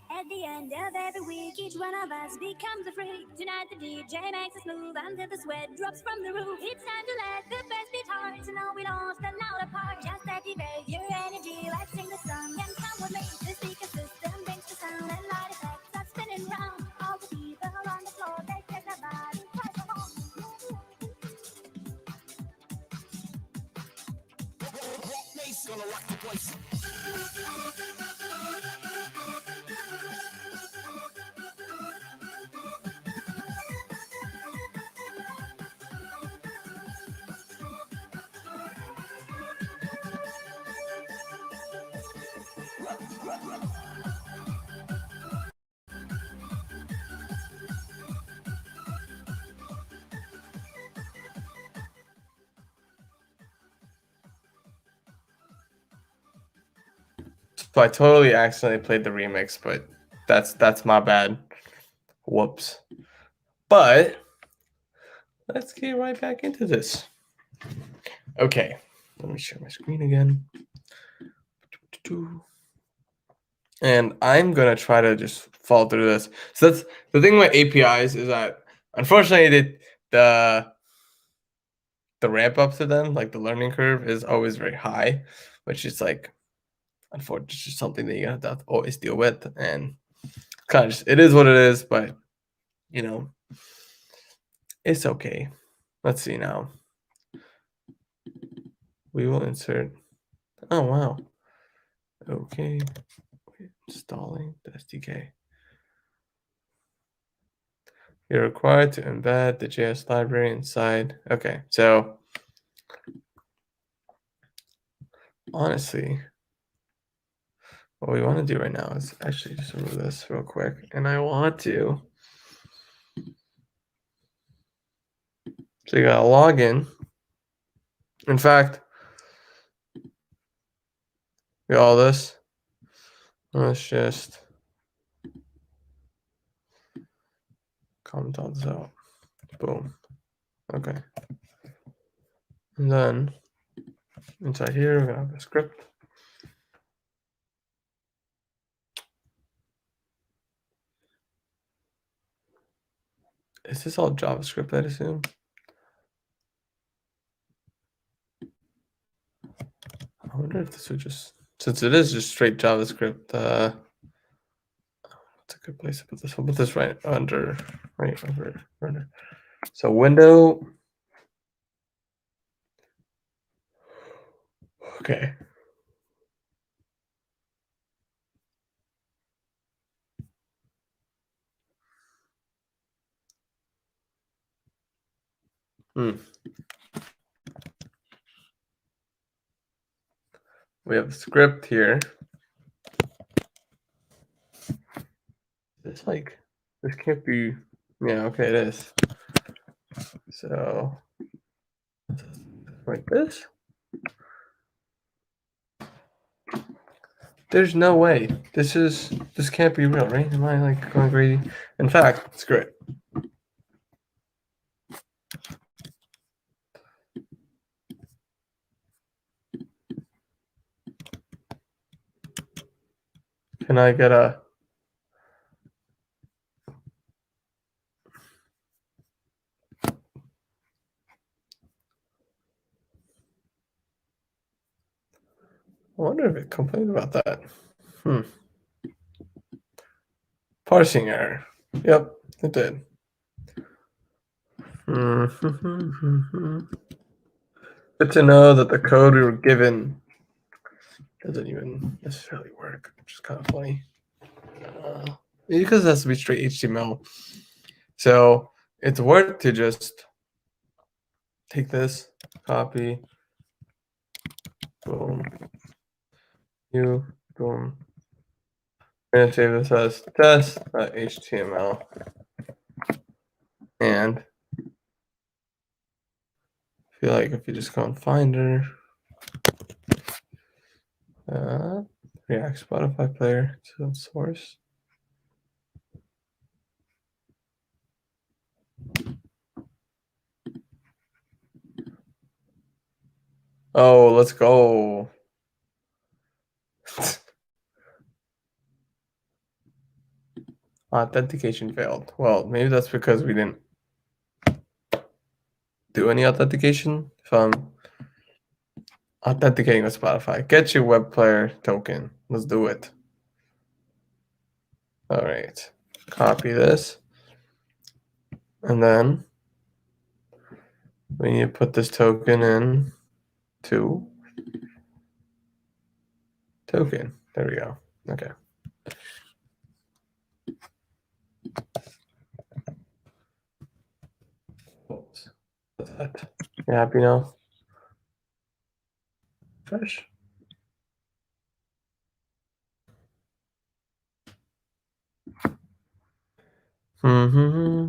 At the end of every week, each one of us becomes a freak. Tonight the DJ makes us move until the sweat drops from the roof. It's time to let the best beat hard, so no we don't stand out apart. Just activate your energy, let's sing the song and come with me. The speaker system brings the sound and light effects are spinning round. All the people on the floor, they take their body twice or more. Gonna rock the place. So I totally accidentally played the remix, but that's my bad. Whoops. But let's get right back into this. Okay, let me share my screen again. And I'm gonna try to just follow through this. So that's the thing with APIs is that unfortunately the ramp up to them, like the learning curve, is always very high, which is like unfortunately just something that you have to always deal with. And kind of just, it is what it is, but you know, it's okay. Let's see now. We will insert. Oh wow. Okay. Installing the SDK. You're required to embed the JS library inside. Okay, so honestly, what we want to do right now is actually just remove this real quick. And I want to. So you got to log in. In fact, got all this. Let's just comment all this out. Boom. Okay. And then inside here, we're going to have a script. Is this all JavaScript, I'd assume? I wonder if this would just, since it is just straight JavaScript, it's a good place to put this. We'll put this right over. So window. Okay. We have a script here. It's like, this can't be, yeah, okay, it is. So, like this. There's no way. This can't be real, right? Am I like going crazy? In fact, it's great. Can I get a, I wonder if it complained about that. Parsing error. Yep, it did. Good to know that the code we were given doesn't even necessarily work, which is kind of funny. Because it has to be straight HTML. So it's worth to just take this, copy, boom, boom, going to save this as test.html. And I feel like if you just go on Finder, React Spotify player to source. Oh, let's go. Authentication failed. Well, maybe that's because we didn't do any authentication. If I'm authenticating with Spotify, get your web player token. Let's do it. All right. Copy this. And then we need to put this token in to token. There we go. Okay. What's that? You happy now? Fresh. Mm-hmm.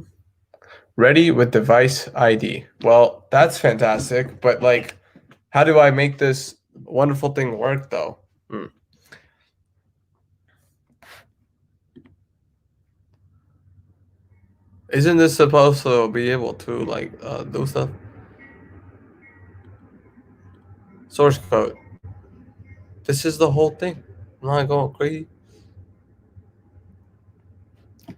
Ready with device ID. Well, that's fantastic. But like, how do I make this wonderful thing work though? Isn't this supposed to be able to like do stuff? Source code. This is the whole thing. I'm not going crazy.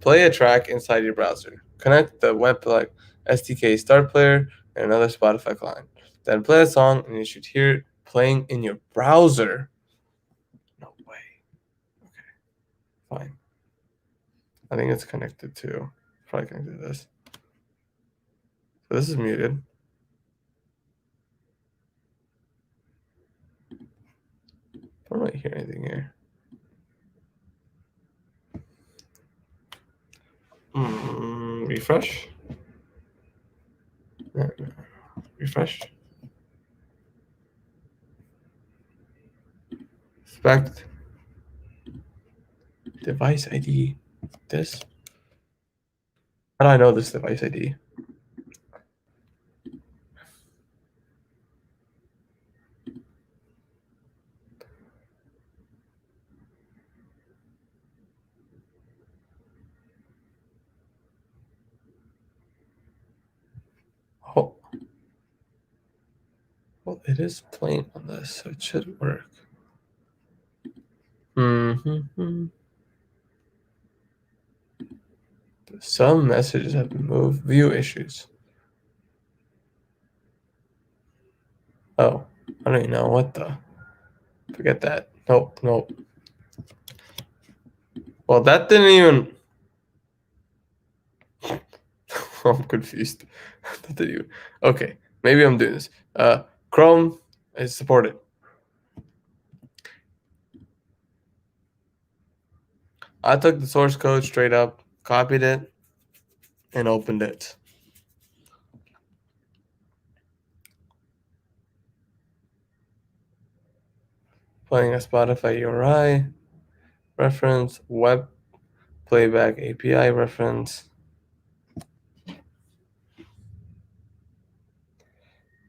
Play a track inside your browser. Connect the web like SDK start player and another Spotify client. Then play a song and you should hear it playing in your browser. No way. Okay, fine. I think it's connected to. Probably connected to this. So this is muted. I don't really hear anything here. Refresh. No. Refresh. Expect device ID. This. How do I know this device ID? Oh. Well, it is playing on this, so it should work. Some messages have been moved. View issues. Oh, I don't even know what the. Forget that. Nope, nope. Well, that didn't even. I'm confused. That didn't even. Okay, maybe I'm doing this. Chrome is supported. I took the source code straight up, copied it, and opened it. Playing a Spotify URI reference, web playback API reference.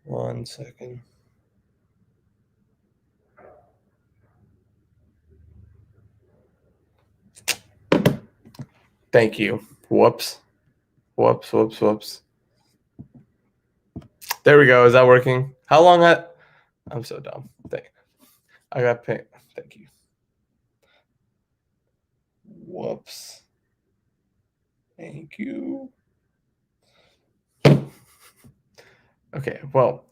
One second. Thank you. Whoops. Whoops, whoops, whoops. There we go. Is that working? How long I'm so dumb. I got paid. Thank you. Whoops. Thank you. Okay, well,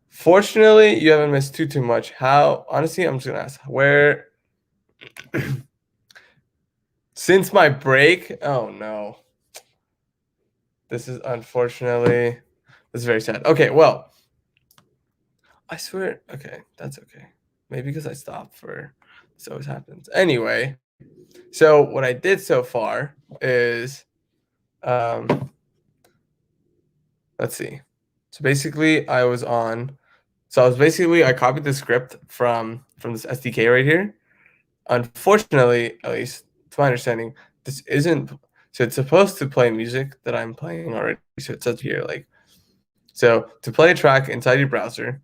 fortunately, you haven't missed too much. How, honestly, I'm just going to ask, where, since my break, oh no. This is unfortunately, this is very sad. Okay, well, I swear, okay, that's okay. Maybe because I stopped for, this always happens. Anyway, so what I did so far is, let's see. So basically, I copied the script from this SDK right here, Unfortunately, at least to my understanding, this isn't. So it's supposed to play music that I'm playing already. So it says here, like, so to play a track inside your browser,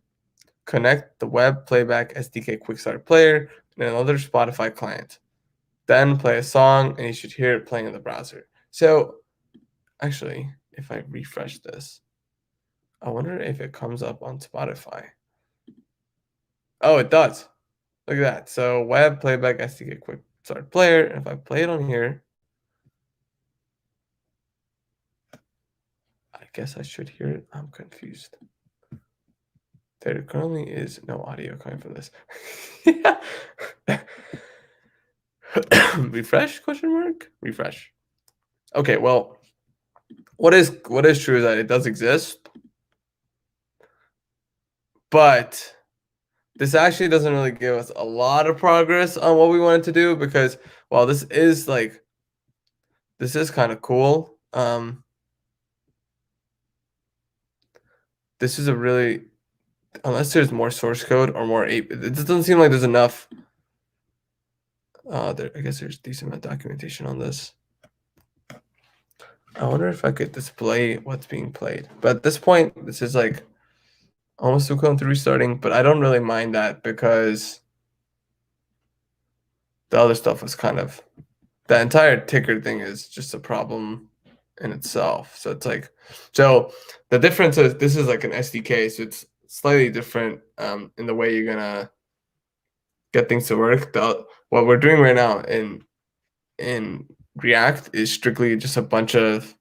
connect the web playback SDK quickstart player and another Spotify client. Then play a song, and you should hear it playing in the browser. So actually, if I refresh this, I wonder if it comes up on Spotify. Oh, it does. Look at that. So web playback SDK quick start player. And if I play it on here, I guess I should hear it. I'm confused. There currently is no audio coming from this. Refresh? Question mark. Refresh. Okay. Well, what is true is that it does exist, but this actually doesn't really give us a lot of progress on what we wanted to do because while this is kind of cool. This is a really, unless there's more source code or more ape, it doesn't seem like there's enough. I guess there's decent amount of documentation on this. I wonder if I could display what's being played. But at this point, this is like almost equivalent to restarting, but I don't really mind that because the other stuff was kind of, the entire ticker thing is just a problem in itself. So it's like, so the difference is this is like an SDK, so it's slightly different in the way you're gonna get things to work. What we're doing right now in React is strictly just a bunch of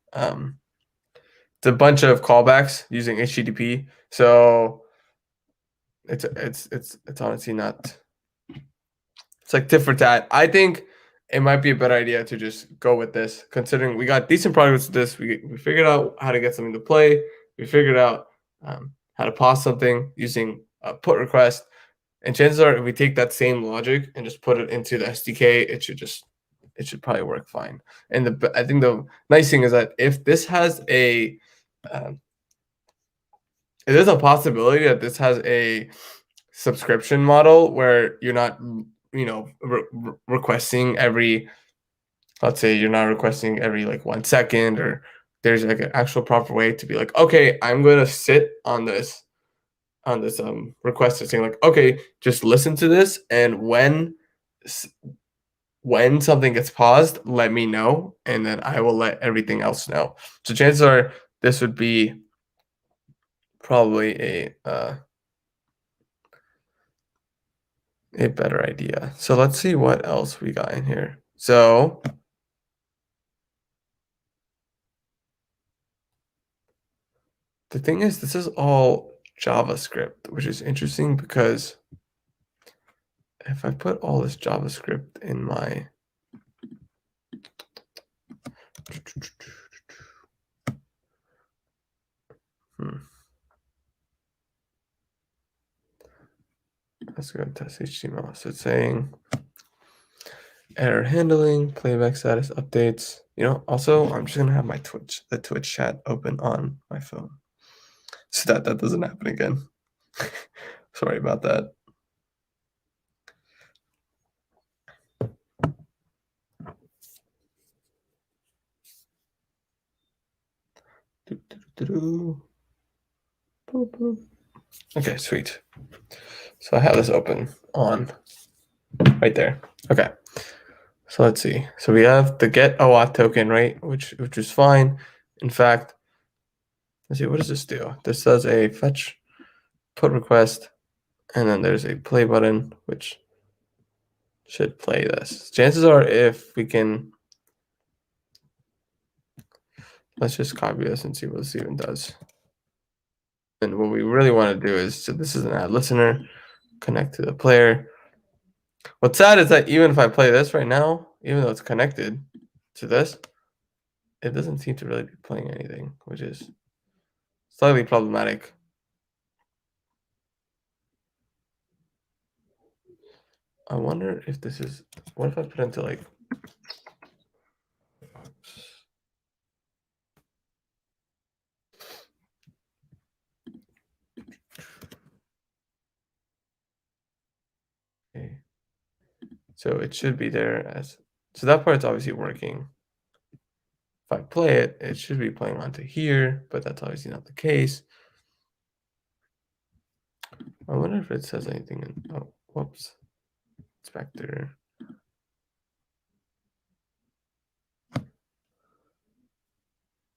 callbacks using HTTP. So it's honestly not. It's like tit for tat. I think it might be a better idea to just go with this, considering we got decent progress with this. We figured out how to get something to play. We figured out how to pause something using a put request. And chances are, if we take that same logic and just put it into the SDK, it should probably work fine. And I think the nice thing is that if this has a, it is a possibility that this has a subscription model where you're not, requesting every, let's say you're not requesting every like 1 second, or there's like an actual proper way to be like, okay, I'm going to sit on this request saying like, okay, just listen to this, and when something gets paused, let me know, and then I will let everything else know. So chances are this would be probably a better idea. So let's see what else we got in here. So the thing is, this is all JavaScript, which is interesting because if I put all this JavaScript in my let's go test HTML. So it's saying error handling, playback status updates. Also, I'm just gonna have the Twitch chat open on my phone, so that doesn't happen again. Sorry about that. Okay, sweet. So I have this open on right there. Okay. So let's see. So we have the get auth token, right? Which is fine. In fact, let's see, what does this do? This does a fetch put request, and then there's a play button, which should play this. Chances are, if we can, let's just copy this and see what this even does. And what we really want to do is, so this is an add listener, connect to the player. What's sad is that even if I play this right now, even though it's connected to this, it doesn't seem to really be playing anything, which is slightly problematic. I wonder if this is, what if I put into like, okay. So it should be there as, so that part's obviously working. If I play it, it should be playing onto here, but that's obviously not the case. I wonder if it says anything in, oh, whoops, inspector.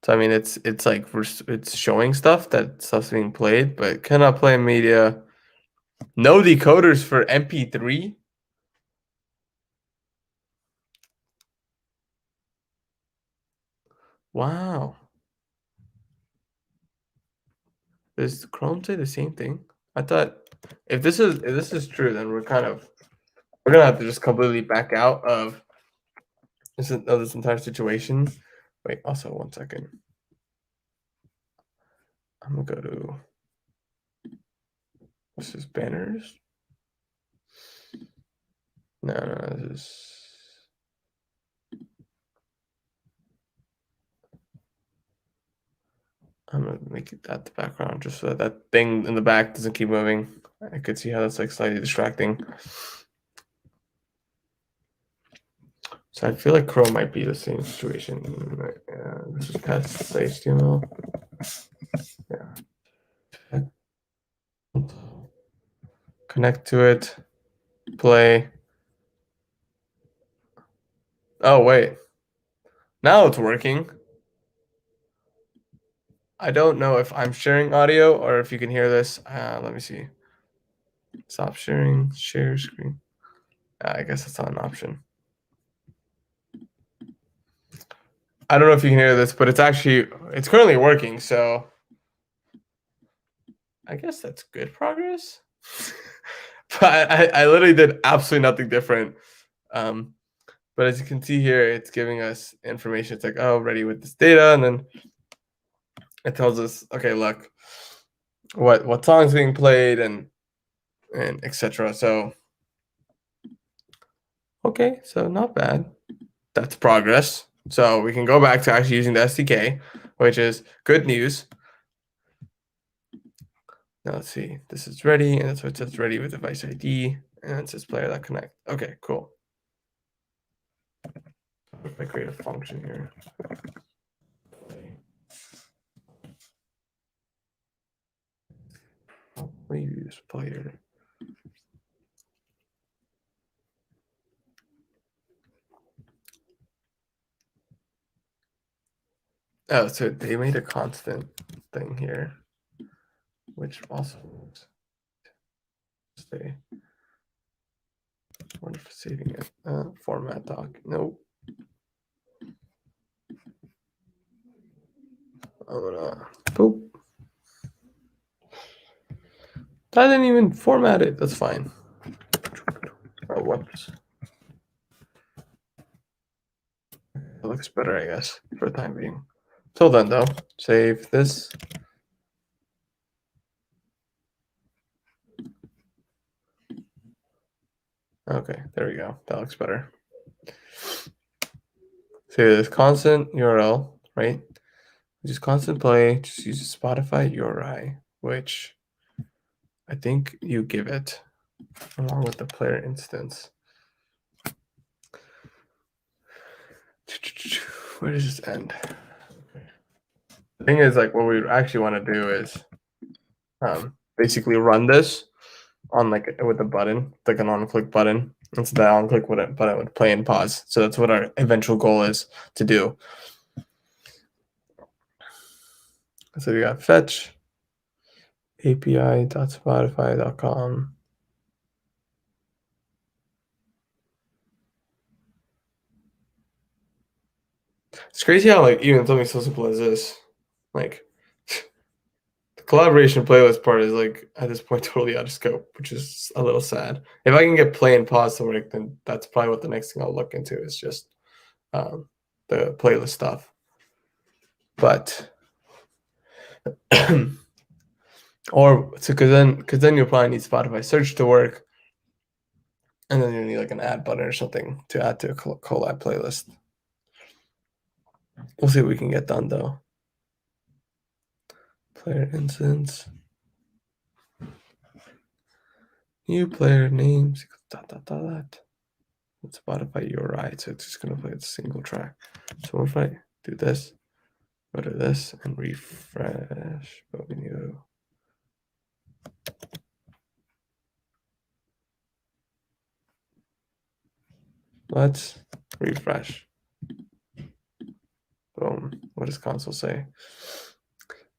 So I mean, it's like it's showing stuff that stuff's being played, but cannot play media. No decoders for MP3. Wow. Does Chrome say the same thing? I thought if this is true, then we're gonna have to just completely back out of this entire situation. Wait, also 1 second. I'm gonna go to, this is banners. No, this is, I'm gonna make it that the background just so that that thing in the back doesn't keep moving. I could see how that's like slightly distracting. So I feel like Chrome might be the same situation. This is test HTML. Yeah. Connect to it. Play. Oh wait. Now it's working. I don't know if I'm sharing audio or if you can hear this. Let me see. Stop sharing. Share screen. I guess that's not an option. I don't know if you can hear this, but it's currently working. So I guess that's good progress. But I literally did absolutely nothing different. But as you can see here, it's giving us information. It's like, oh, ready with this data, and then it tells us, okay, look, what song's being played and etc. So okay, so not bad. That's progress. So we can go back to actually using the SDK, which is good news. Now let's see. This is ready, and that's what it says ready with device ID, and it says player.connect. Okay, cool. If I create a function here. We use player. Oh, so they made a constant thing here, which also stay. Wonder for saving it. Format doc. Nope. I'm gonna boop. I didn't even format it. That's fine. Oh, whoops. It looks better, I guess, for the time being. Till then, though, save this. Okay, there we go. That looks better. Save this constant URL, right? Just constant play. Just use Spotify URI, which I think you give it along with the player instance. Where does this end? The thing is, like, what we actually want to do is basically run this on like with a button, like an on-click button. And so that on-click button would play and pause. So that's what our eventual goal is to do. So we got fetch api.spotify.com. It's crazy how like even something so simple as this, like the collaboration playlist part is like at this point totally out of scope, which is a little sad. If I can get play and pause to work, then that's probably what the next thing I'll look into is just the playlist stuff. But or so because then you'll probably need Spotify search to work, and then you need like an add button or something to add to a collab playlist. We'll see what we can get done though. Player instance, new player names, dot. Spotify URI, so it's just gonna play a single track. So if I do this, go to this and refresh, but we need to let's refresh. Boom. What does console say?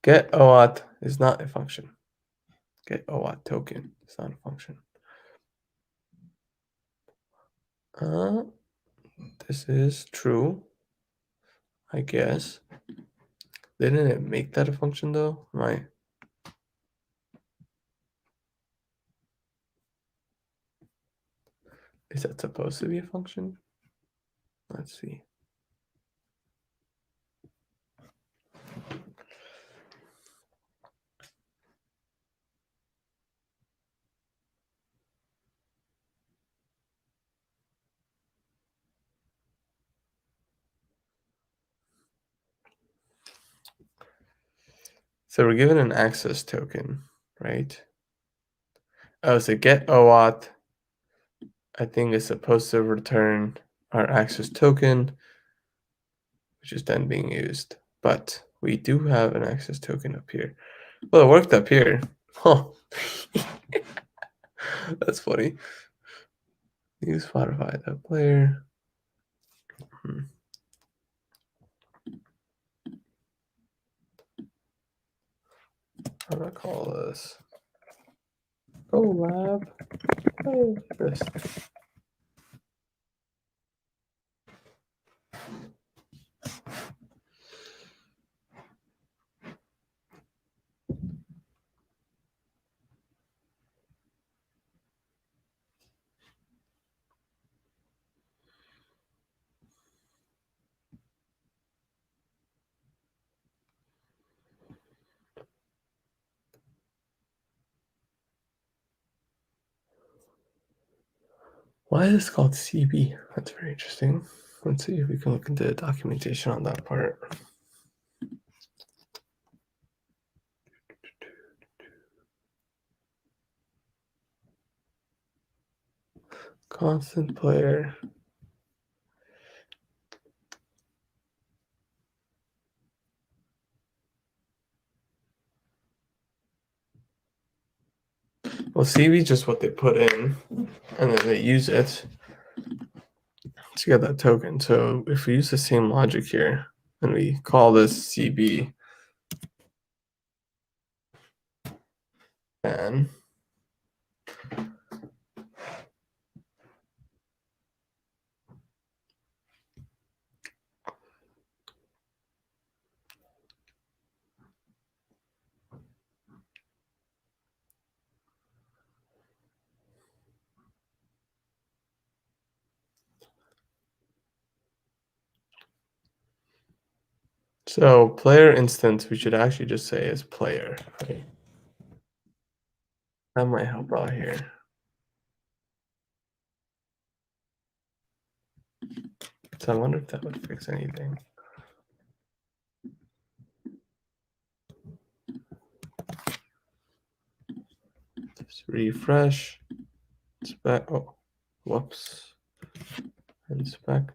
Get OAuth is not a function. Get OAuth token is not a function. This is true, I guess. Didn't it make that a function though? Right. Is that supposed to be a function? Let's see. So we're given an access token, right? Oh, so get OAuth, I think is supposed to return our access token, which is then being used. But we do have an access token up here. Well, it worked up here. Huh. That's funny. Use Spotify, that player. How do I call this? Collab. Oh, this. Why is this called CB? That's very interesting. Let's see if we can look into the documentation on that part. Constant player. Well, CB is just what they put in, and then they use it to get that token. So if we use the same logic here, and we call this CB, then so player instance, we should actually just say is player. Right? That might help out here. So I wonder if that would fix anything. Just refresh. Inspect. Oh, whoops. Inspect.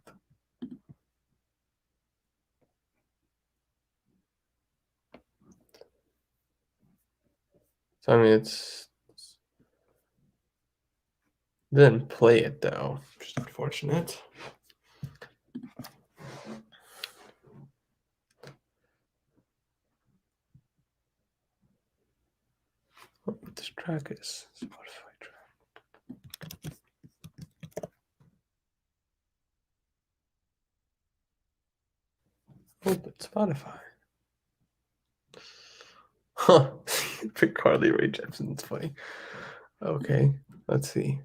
So I mean, it's didn't play it though, which is unfortunate. What this track is Spotify track. Oh, but Spotify. Huh. Pick Carly Rae Jepsen. It's funny. Okay, let's see.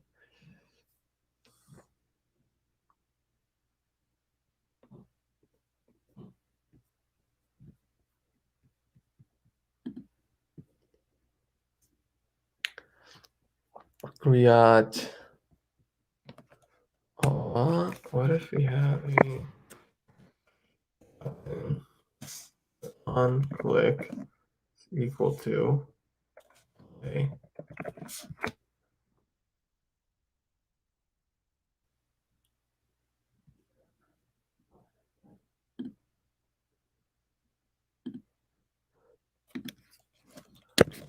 We got. What if we have a on click equal to a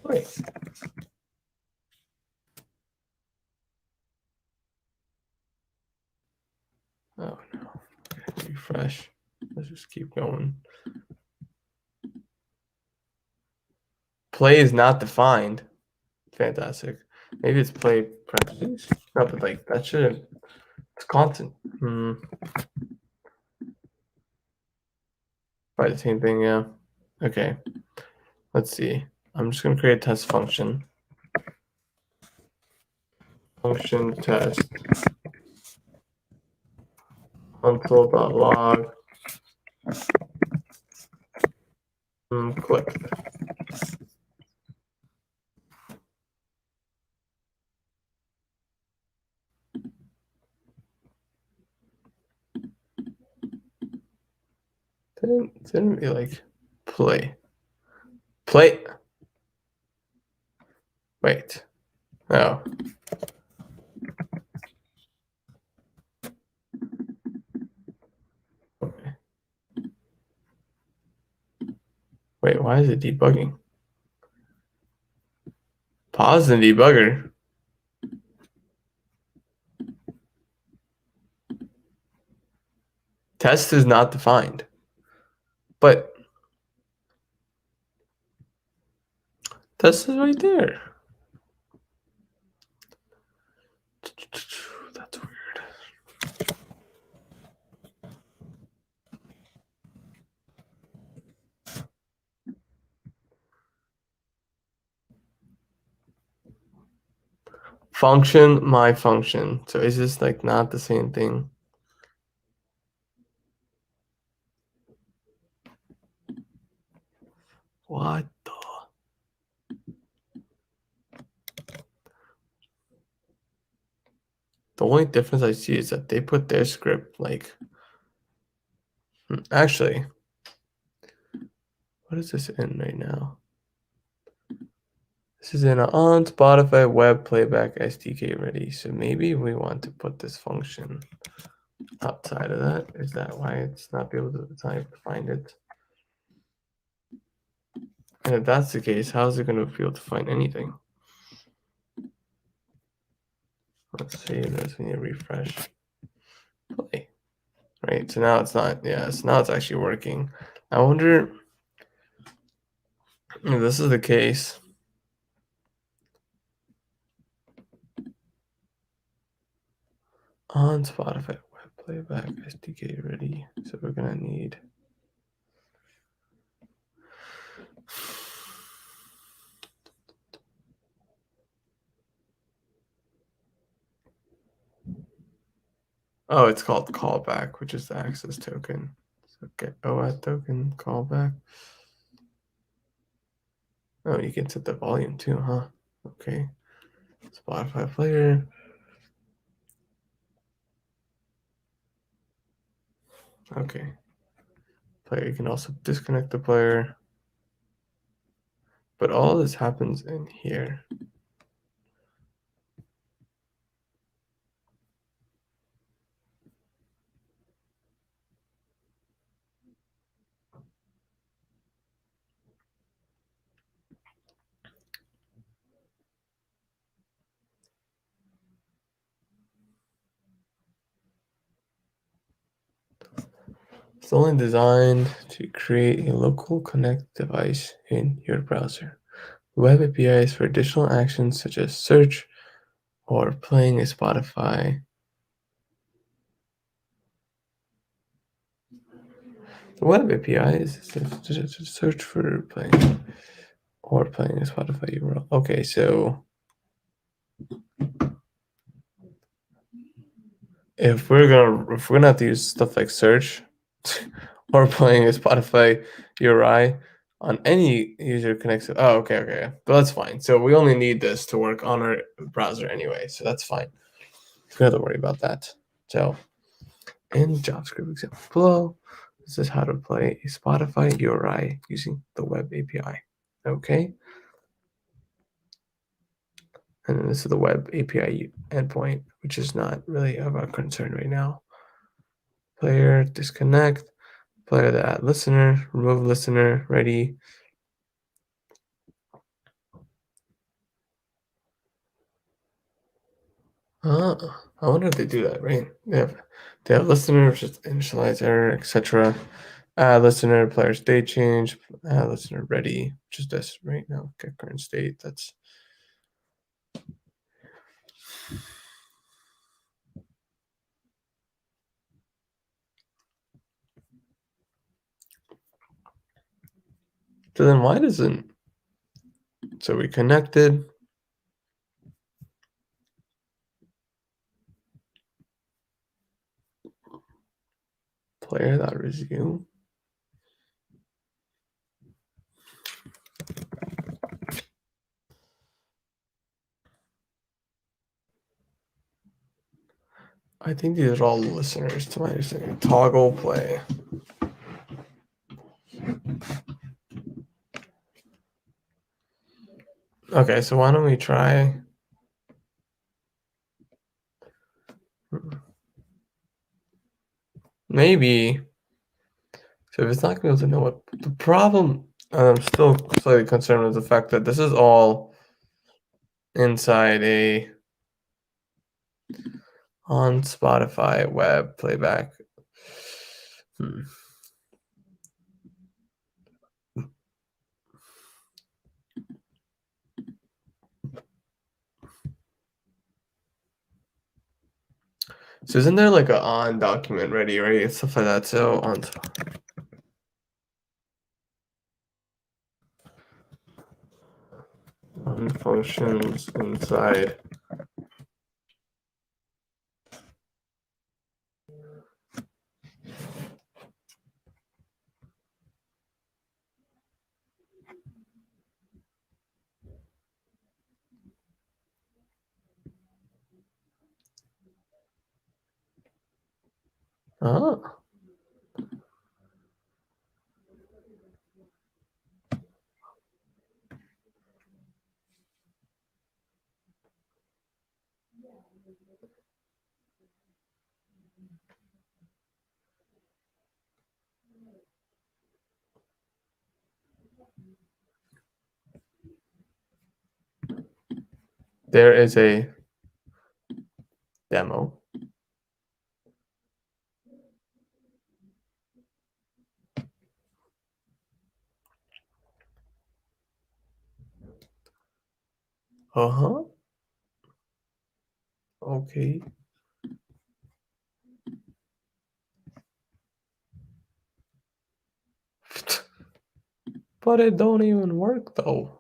Wait. Oh no. Okay, refresh. Let's just keep going. Play is not defined. Fantastic. Maybe it's play parentheses. No, but like that shouldn't. It's constant. Probably the same thing. Yeah. Okay. Let's see. I'm just gonna create a test function. Function test console.log click. Didn't be like play. Wait. No. Okay. Wait, why is it debugging? Pause the debugger. Test is not defined. But test is right there. That's weird. Function, my function. So is this like not the same thing? What the? The only difference I see is that they put their script like. Actually, what is this in right now? This is in on Spotify web playback SDK ready. So maybe we want to put this function outside of that. Is that why it's not able to find it? And if that's the case, how is it going to be able to find anything? Let's see. There's when you refresh. Play. Right. So now it's not. Yeah. So now it's actually working. I wonder if this is the case. On Spotify web playback SDK ready. So we're gonna need. Oh, it's called callback, which is the access token. So get auth token callback. Oh, you can set the volume too, huh? Okay. Spotify player. Okay. Player, you can also disconnect the player. But all this happens in here. It's only designed to create a local connect device in your browser. Web APIs for additional actions such as search or playing a Spotify. The web API is to search for playing or playing a Spotify URL. Okay, so if we're gonna have to use stuff like search or playing a Spotify URI on any user connected. Oh, okay. But that's fine. So we only need this to work on our browser anyway. So that's fine. You don't have to worry about that. So in JavaScript example below, this is how to play a Spotify URI using the web API. Okay. And then this is the web API endpoint, which is not really of our concern right now. Player, disconnect, player to add listener, remove listener, ready. I wonder if they do that, right? They have listener, just initialize error, etc. Add listener, player state change, add listener ready, which is this right now. Get current state. That's so then why doesn't so we connected. Player.resume. I think these are all listeners to my understanding. Toggle play. Okay, so why don't we try? Maybe. So if it's not going to be able to know what the problem, I'm still slightly concerned with the fact that this is all inside a on Spotify web playback. So isn't there like a on document ready, right? Stuff like that. So on functions inside. Oh. There is a demo. Uh-huh. Okay. But it don't even work though.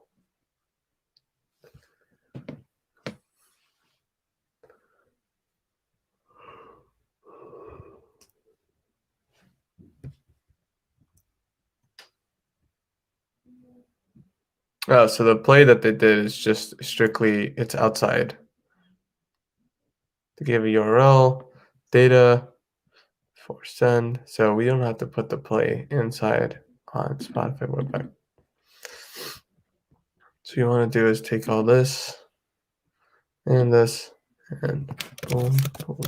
Oh, so the play that they did is just strictly it's outside. To give a URL, data for send. So we don't have to put the play inside on Spotify webpack. So you want to do is take all this and this and boom, boom.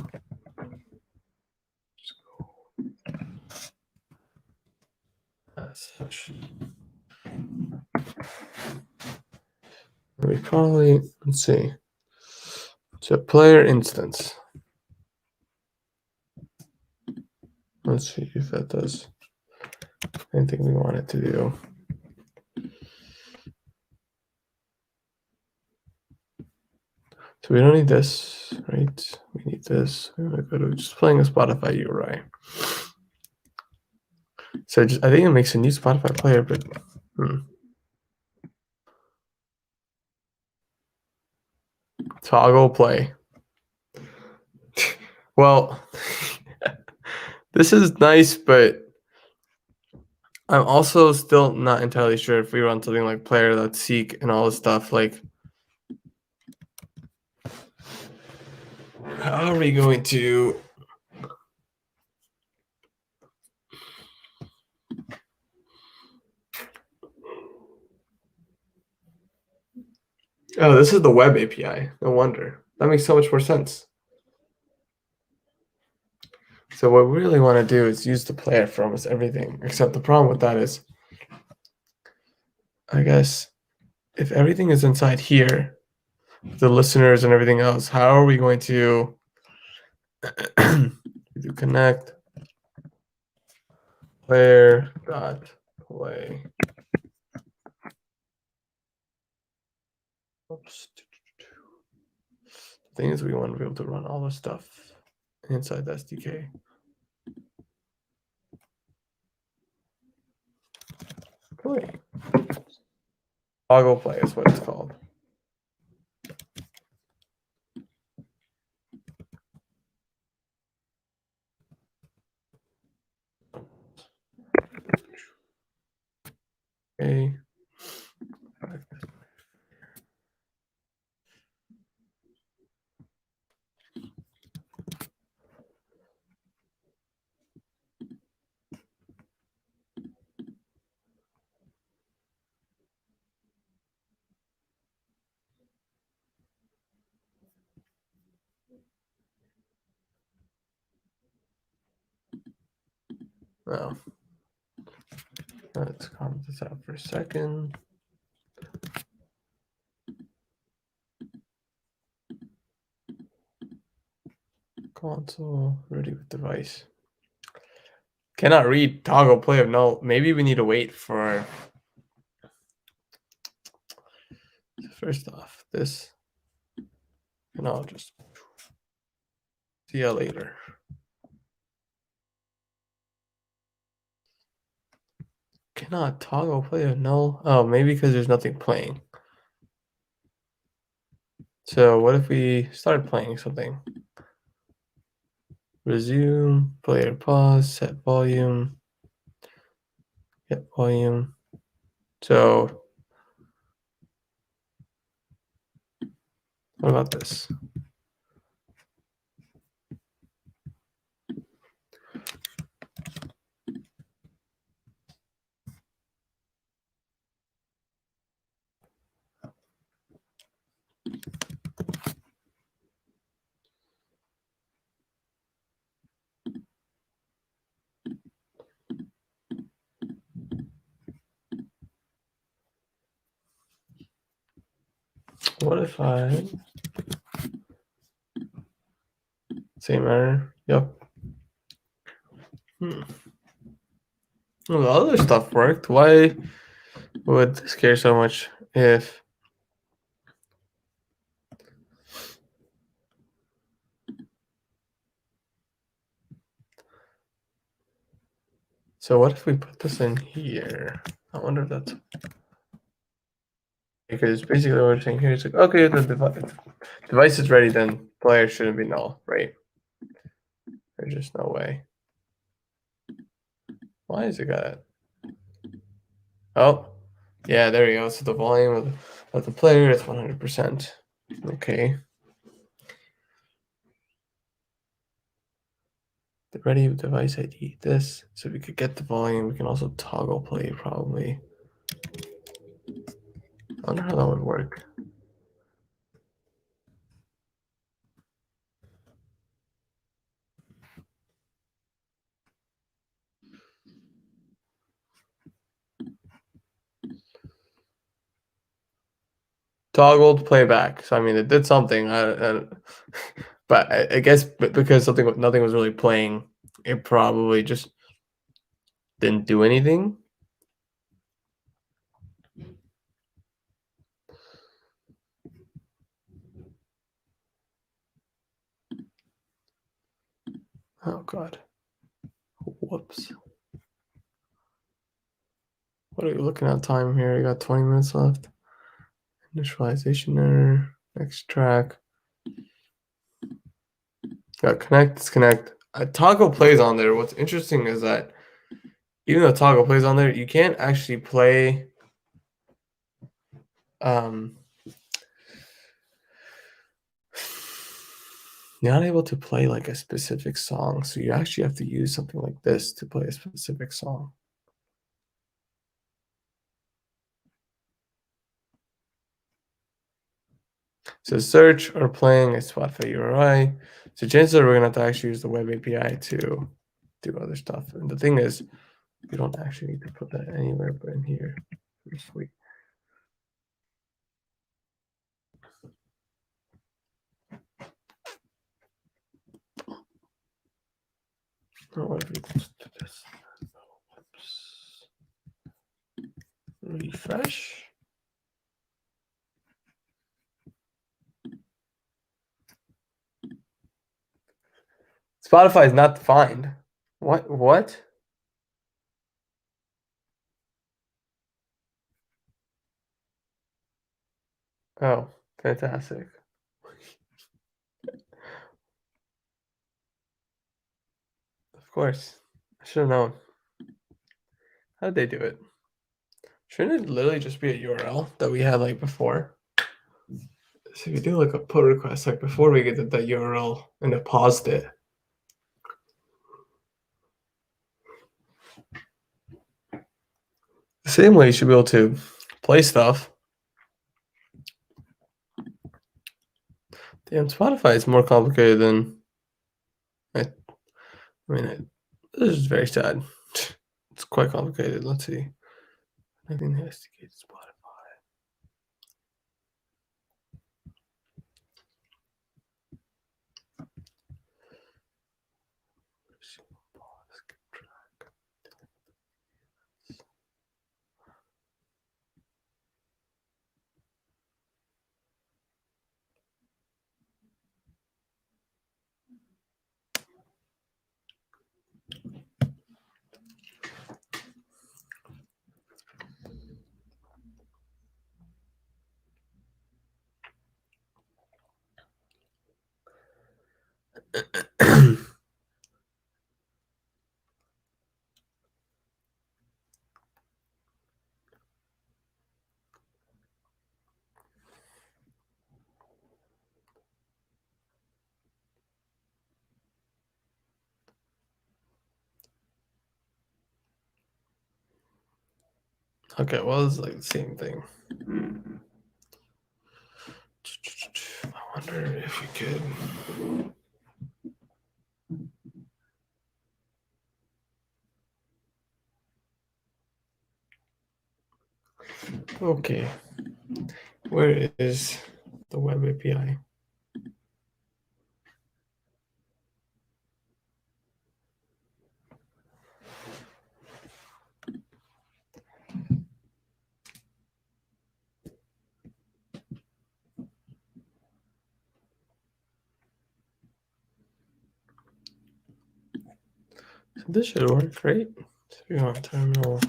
As such. We probably, let's see. It's a player instance. Let's see if that does anything we want it to do. So we don't need this, right? We need this. We're gonna go to just playing a Spotify URI. So I think it makes a new Spotify player, but toggle play. Well, this is nice, but I'm also still not entirely sure if we run something like player.seek and all this stuff. Like, how are we going to? Oh, this is the web API. No wonder. That makes so much more sense. So what we really want to do is use the player for almost everything, except the problem with that is, I guess, if everything is inside here, the listeners and everything else, how are we going to do connect player dot play? Oops. The thing is, we want to be able to run all the stuff inside the SDK. Play. Toggle play is what it's called. Okay. Now, let's comment this out for a second. Console ready with device. Cannot read toggle play of null. Maybe we need to wait for. First off, this, and I'll just see you later. Cannot toggle play of null. Oh, maybe because there's nothing playing. So what if we started playing something? Resume, player pause, set volume, get volume. So what about this? What if I same error? Yep. Well, the other stuff worked. Why would this care so much if so what if we put this in here? I wonder if that's because basically what we're saying here is like, okay, the device is ready, then player shouldn't be null, right? There's just no way. Why is it got it? Oh, yeah, there we go. So the volume of the player is 100%. Okay. The ready device ID, this. So we could get the volume. We can also toggle play probably. I wonder how that would work. Toggled playback. So I mean, it did something. But I guess because nothing was really playing, it probably just didn't do anything. Oh God. Whoops. What are you looking at time here? You got 20 minutes left. Initialization error. Next track. Got connect, disconnect. Toggle plays on there. What's interesting is that even though toggle plays on there, you can't actually play you're not able to play like a specific song. So you actually have to use something like this to play a specific song. So search or playing a Spotify URI. So chances are we're gonna have to actually use the web API to do other stuff. And the thing is, we don't actually need to put that anywhere but in here. Pretty sweet. Oh, let's do this. Oops. Refresh. Spotify is not defined. What? Oh, fantastic. Of course. I should have known. How'd they do it? Shouldn't it literally just be a URL that we had like before? So if you do like a pull request, like before we get that URL and it paused it. The same way you should be able to play stuff. Damn, Spotify is more complicated than I mean, this is very sad. It's quite complicated. Let's see. I can investigate Spotify. Okay, well, it's like the same thing. I wonder if we could. Okay, where is the web API? So this should work, right? So we want terminal.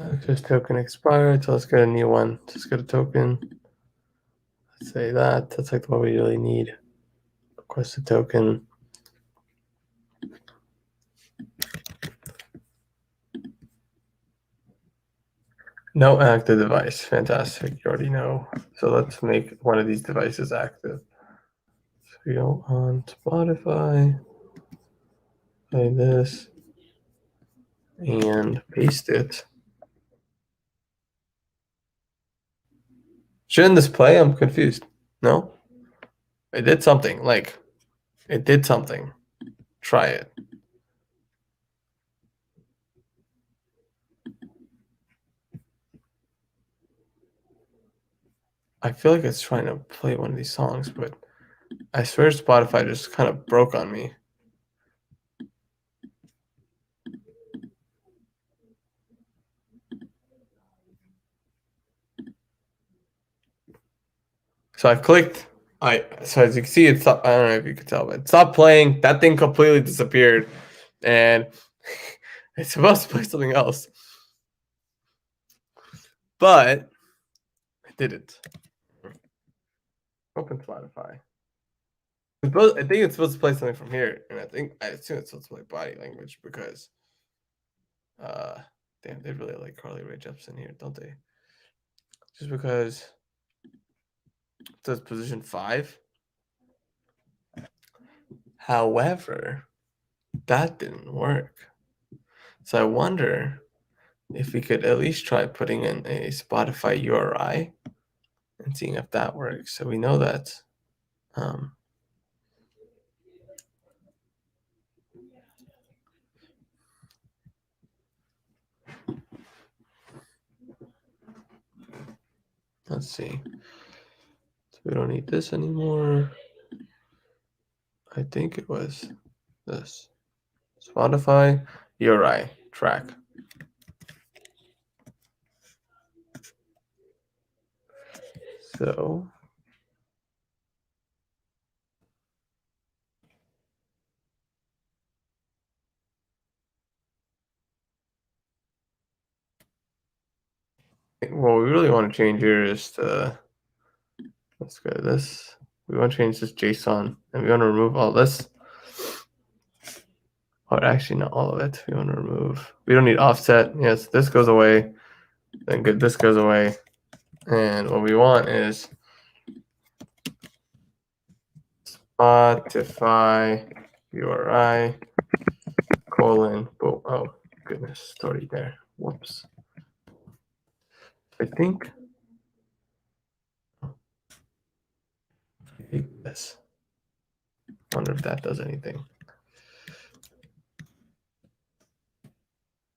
Access token expired, so let's get a new one. Just get a token. Let's say that. That's like what we really need. Request a token. No active device. Fantastic. You already know. So let's make one of these devices active. So we go on Spotify, play this, and paste it. Shouldn't this play? I'm confused. No? It did something. Like, it did something. Try it. I feel like it's trying to play one of these songs, but I swear Spotify just kind of broke on me. So I clicked. So as you can see, it's I don't know if you can tell, but it stopped playing. That thing completely disappeared, and it's supposed to play something else, but it didn't. Open Spotify. I think it's supposed to play something from here, and I assume it's supposed to play body language because, uh, damn, they really like Carly Rae Jepsen here, don't they? Just because it says position 5. However, that didn't work. So I wonder if we could at least try putting in a Spotify URI and seeing if that works. So we know that Let's see. So we don't need this anymore. I think it was this. Spotify URI track. So what we really want to change here is to, let's go to this. We want to change this JSON and we want to remove all this. Or actually not all of it. We want to remove, we don't need offset. Yes, this goes away. Then good, this goes away. And what we want is Spotify URI colon, oh goodness, it's already there. Whoops. I think this. Wonder if that does anything.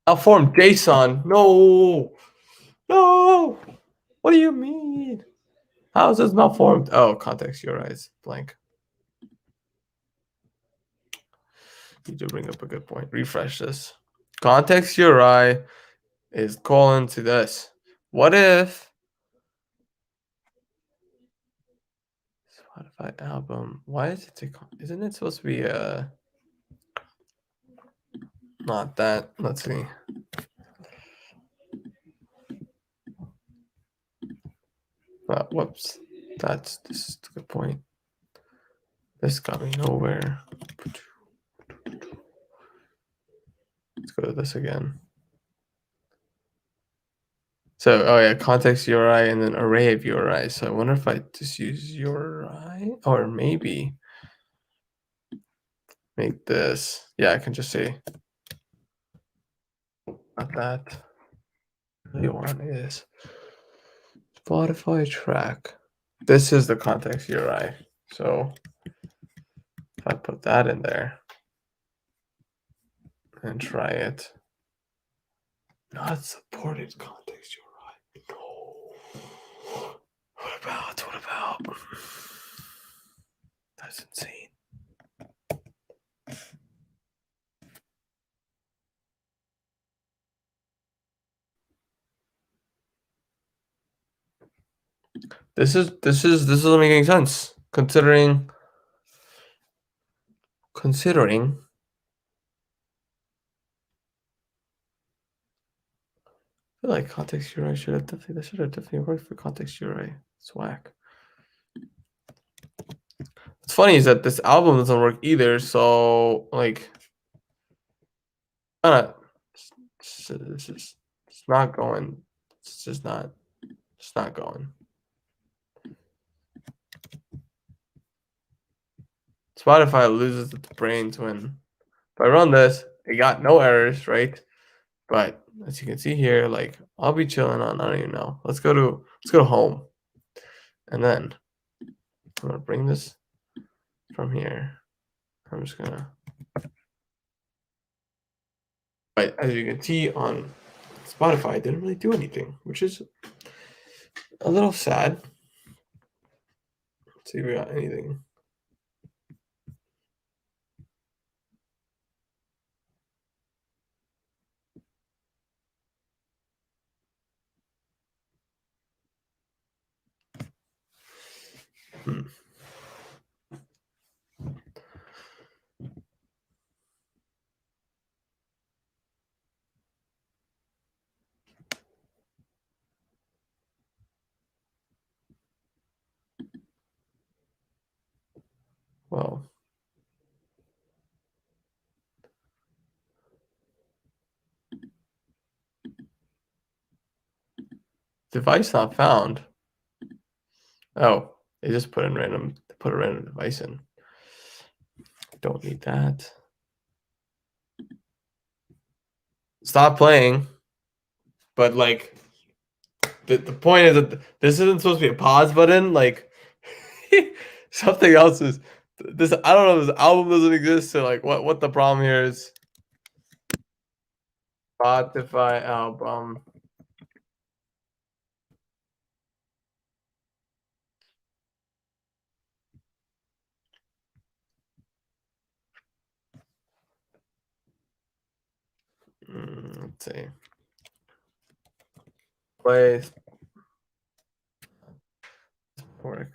Malformed JSON. No. No. What do you mean? How is this malformed? Oh, context URI is blank. You do bring up a good point. Refresh this. Context URI is colon to this. What if Spotify album? Why is it? Isn't it supposed to be not that? Let's see. Whoops. This is a good point. This got me nowhere. Let's go to this again. So, oh yeah, context URI and then array of URI. So I wonder if I just use URI or maybe make this. Yeah, I can just say not that. What you want is Spotify track. This is the context URI. So if I put that in there and try it, not supported context URI. No. What about? That's insane. This doesn't make any sense considering I feel like context URI should have definitely worked for context URI. It's whack. What's funny is that this album doesn't work either. So like, this is it's not going. It's just not. It's not going. Spotify loses its brains when if I run this, it got no errors, right? But as you can see here, like I'll be chilling on, I don't even know. Let's go to home. And then I'm gonna bring this from here. I'm just gonna, but as you can see on Spotify, it didn't really do anything, which is a little sad. Let's see if we got anything. Well, device not found. Oh, they just put a random device in. Don't need that. Stop playing. But like the point is that this isn't supposed to be a pause button. Like something else is this. I don't know. This album doesn't exist. So like, what the problem here is? Spotify album. let's see, place work.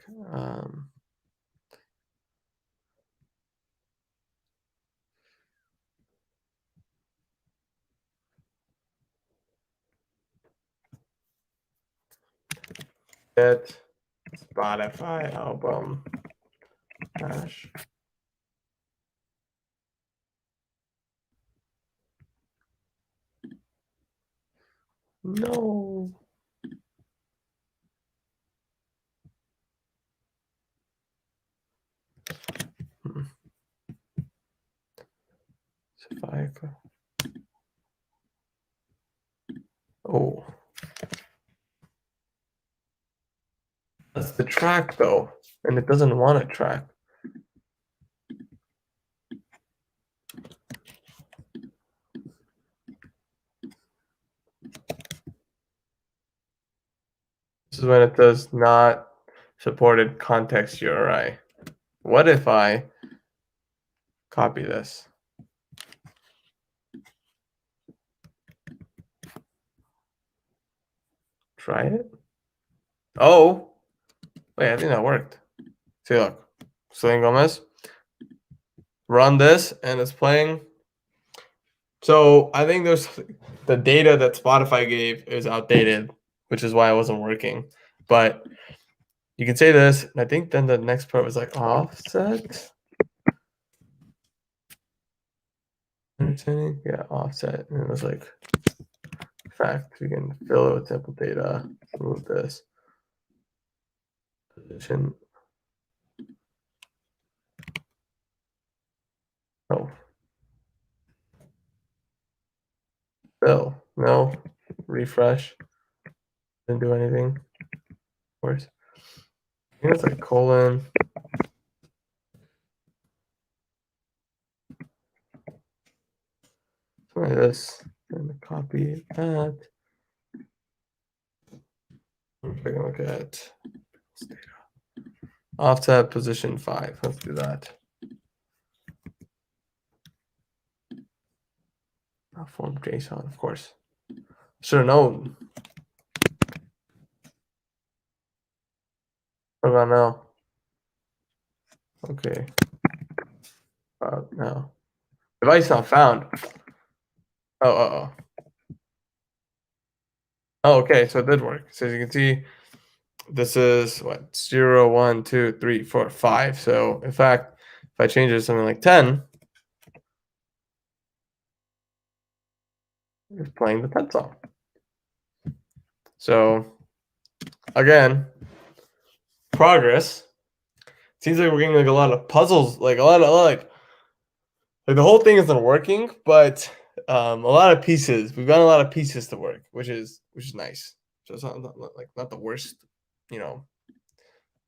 Get Spotify album hash. No. Spotify. Oh, that's the track though, and it doesn't want a track. This is when it does not supported context URI. What if I copy this? Try it. Oh, wait, I think that worked. See, look, Selena Gomez. Run this, and it's playing. So I think there's the data that Spotify gave is outdated, which is why it wasn't working. But you can say this, and I think then the next part was like offset. Entertaining, yeah, offset, and it was like fact. We can fill it with sample data. Remove this position. Oh, fill. No, refresh. Didn't do anything. Of course. I think it's like colon. Something like this. And copy that. I'm taking a look at offset position 5. Let's do that. Form JSON, of course. Should have known. What about now? Okay. Now. Device not found. Oh. Oh, okay. So it did work. So as you can see, this is what 0, 1, 2, 3, 4, 5. So in fact, if I change it to something like 10, it's playing the 10th song. So again, progress. Seems like we're getting like a lot of puzzles, like a lot of like the whole thing isn't working, but a lot of pieces. We've got a lot of pieces to work, which is nice. So it's not the worst,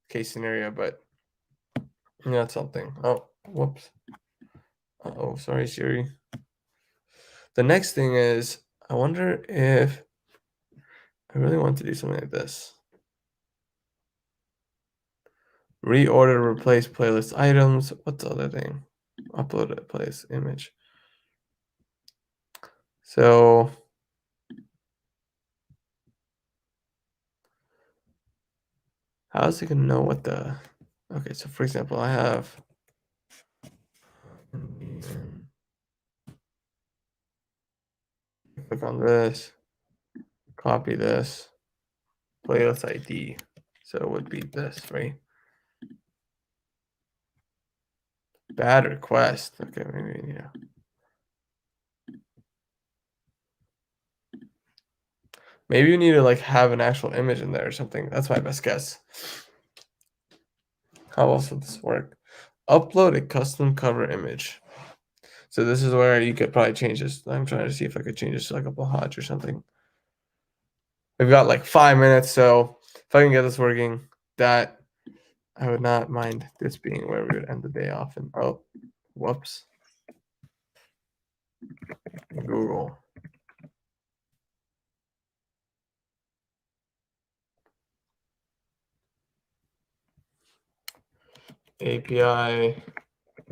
case scenario, but that's something. Oh, whoops. Oh, sorry, Siri. The next thing is, I wonder if I really want to do something like this. Reorder, replace playlist items. What's the other thing? Upload a place image. So how is it gonna know what the? Okay, so for example, I have. Click on this. Copy this. Playlist ID. So it would be this, right? Bad request. Okay, maybe Maybe you need to like have an actual image in there or something. That's my best guess. How else would this work? Upload a custom cover image. So this is where you could probably change this. I'm trying to see if I could change this to like a Bahaj or something. We've got like 5 minutes, so if I can get this working, that I would not mind this being where we would end the day off. And oh, whoops. Google. API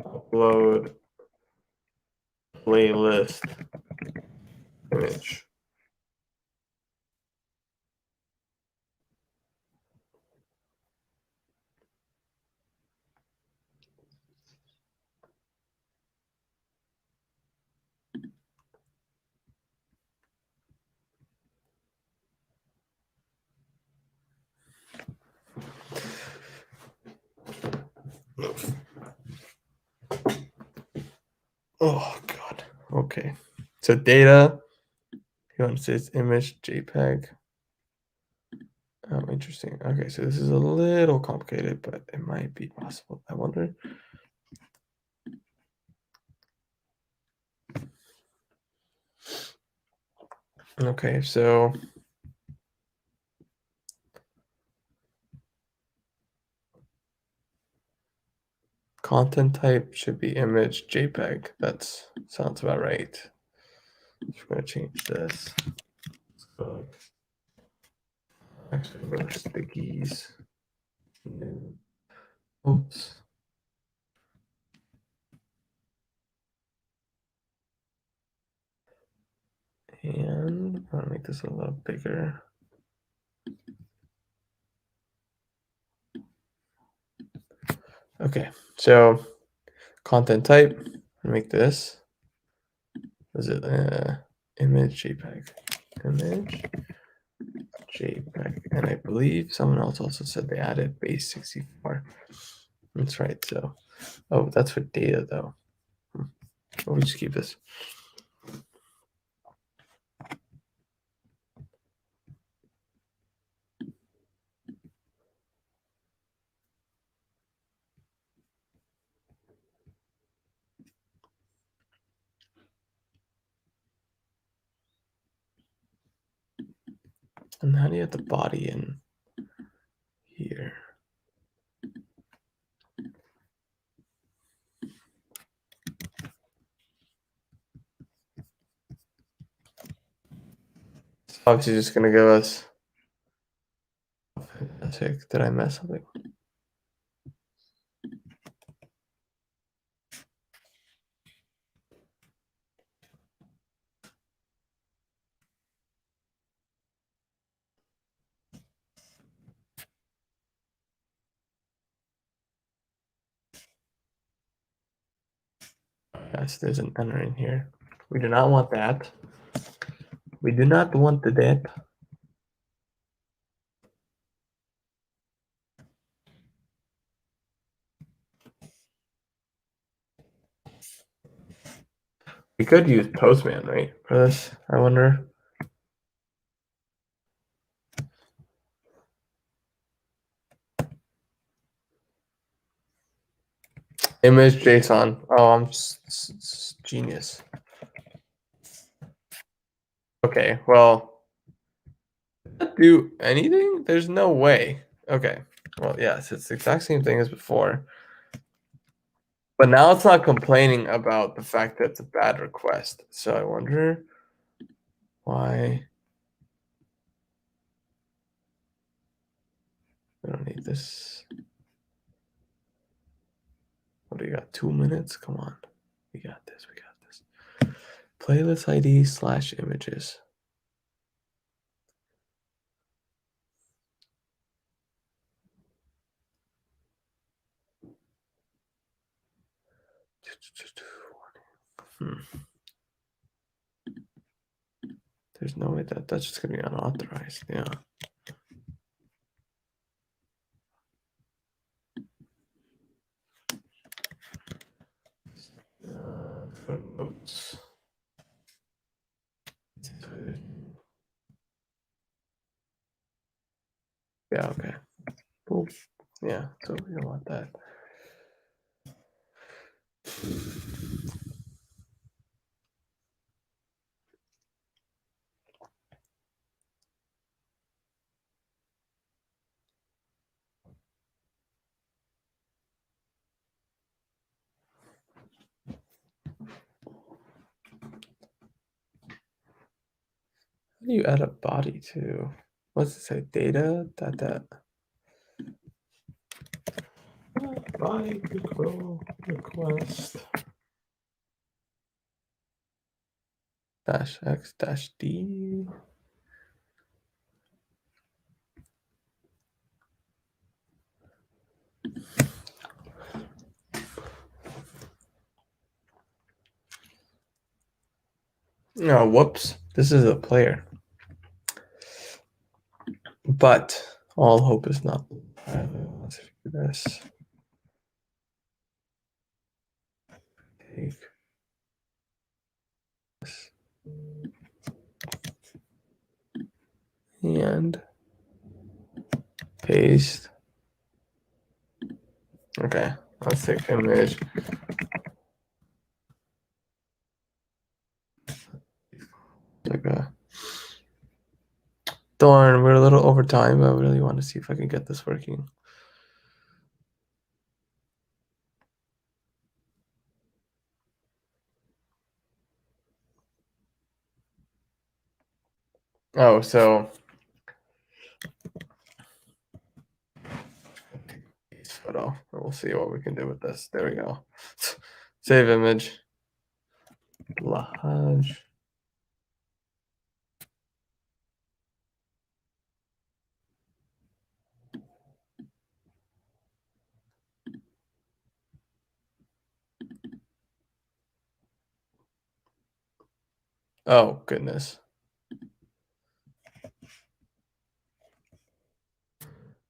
upload playlist image. Oh god. Okay. So data. He wants this image JPEG. Oh, interesting. Okay, so this is a little complicated, but it might be possible. I wonder. Okay, so content type should be image JPEG. That sounds about right. Just gonna change this. So, actually, go to stickies. Oops. And I'll make this a little bigger. Okay, so content type, make this. Is it image JPEG? Image JPEG. And I believe someone else also said they added base 64. That's right. So, oh, that's for data though. We'll just keep this. And how do you have the body in here? It's obviously just gonna give us. Did I mess something? Yes, there's an enter in here. We do not want that. We do not want the that. We could use Postman, right, for this, I wonder. Image JSON. Oh, I'm genius. Okay, well, do anything? There's no way. Okay, well, yes, it's the exact same thing as before. But now it's not complaining about the fact that it's a bad request. So I wonder why. We don't need this. What do you got? 2 minutes? Come on. We got this. We got this. Playlist ID / images. There's no way that's just gonna be unauthorized. Yeah. Notes. Yeah. Okay. Cool. Yeah. So we don't want that. How do you add a body to? What's it say? Data. That. Body request. -x-d. Oh, whoops. This is a player. But all hope is not. Let's do this. Take this. And paste. Okay, let's take image. Like a darn, we're a little over time, but I really want to see if I can get this working. Oh, so this photo. We'll see what we can do with this. There we go. Save image. Lahaj. Oh goodness.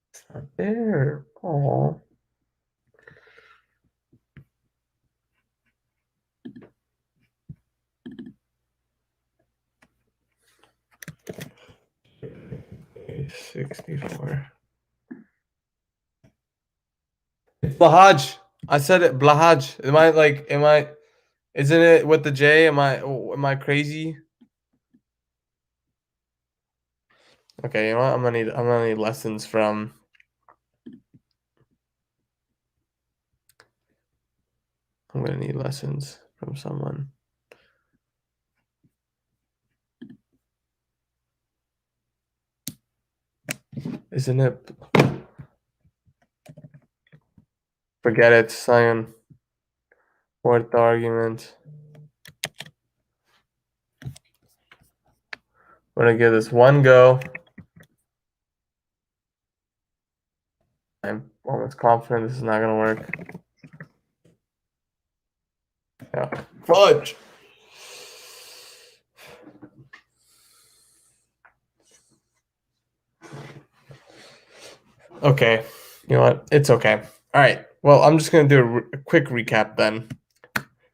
It's not there. Oh. $64. Blahaj. I said it. Blahaj. Isn't it with the J? Am I crazy? Okay, you know what? I'm gonna need lessons from. I'm gonna need lessons from someone. Isn't it? Forget it, Cyan. Fourth argument. We're gonna give this one go. I'm almost confident this is not gonna work. Yeah. Fudge! Okay. You know what? It's okay. All right. Well, I'm just gonna do a quick recap then.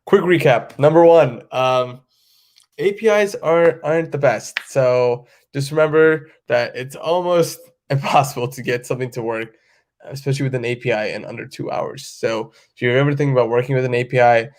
Quick recap. Number one, APIs aren't the best. So just remember that it's almost impossible to get something to work, especially with an API in under 2 hours. So if you're ever thinking about working with an API,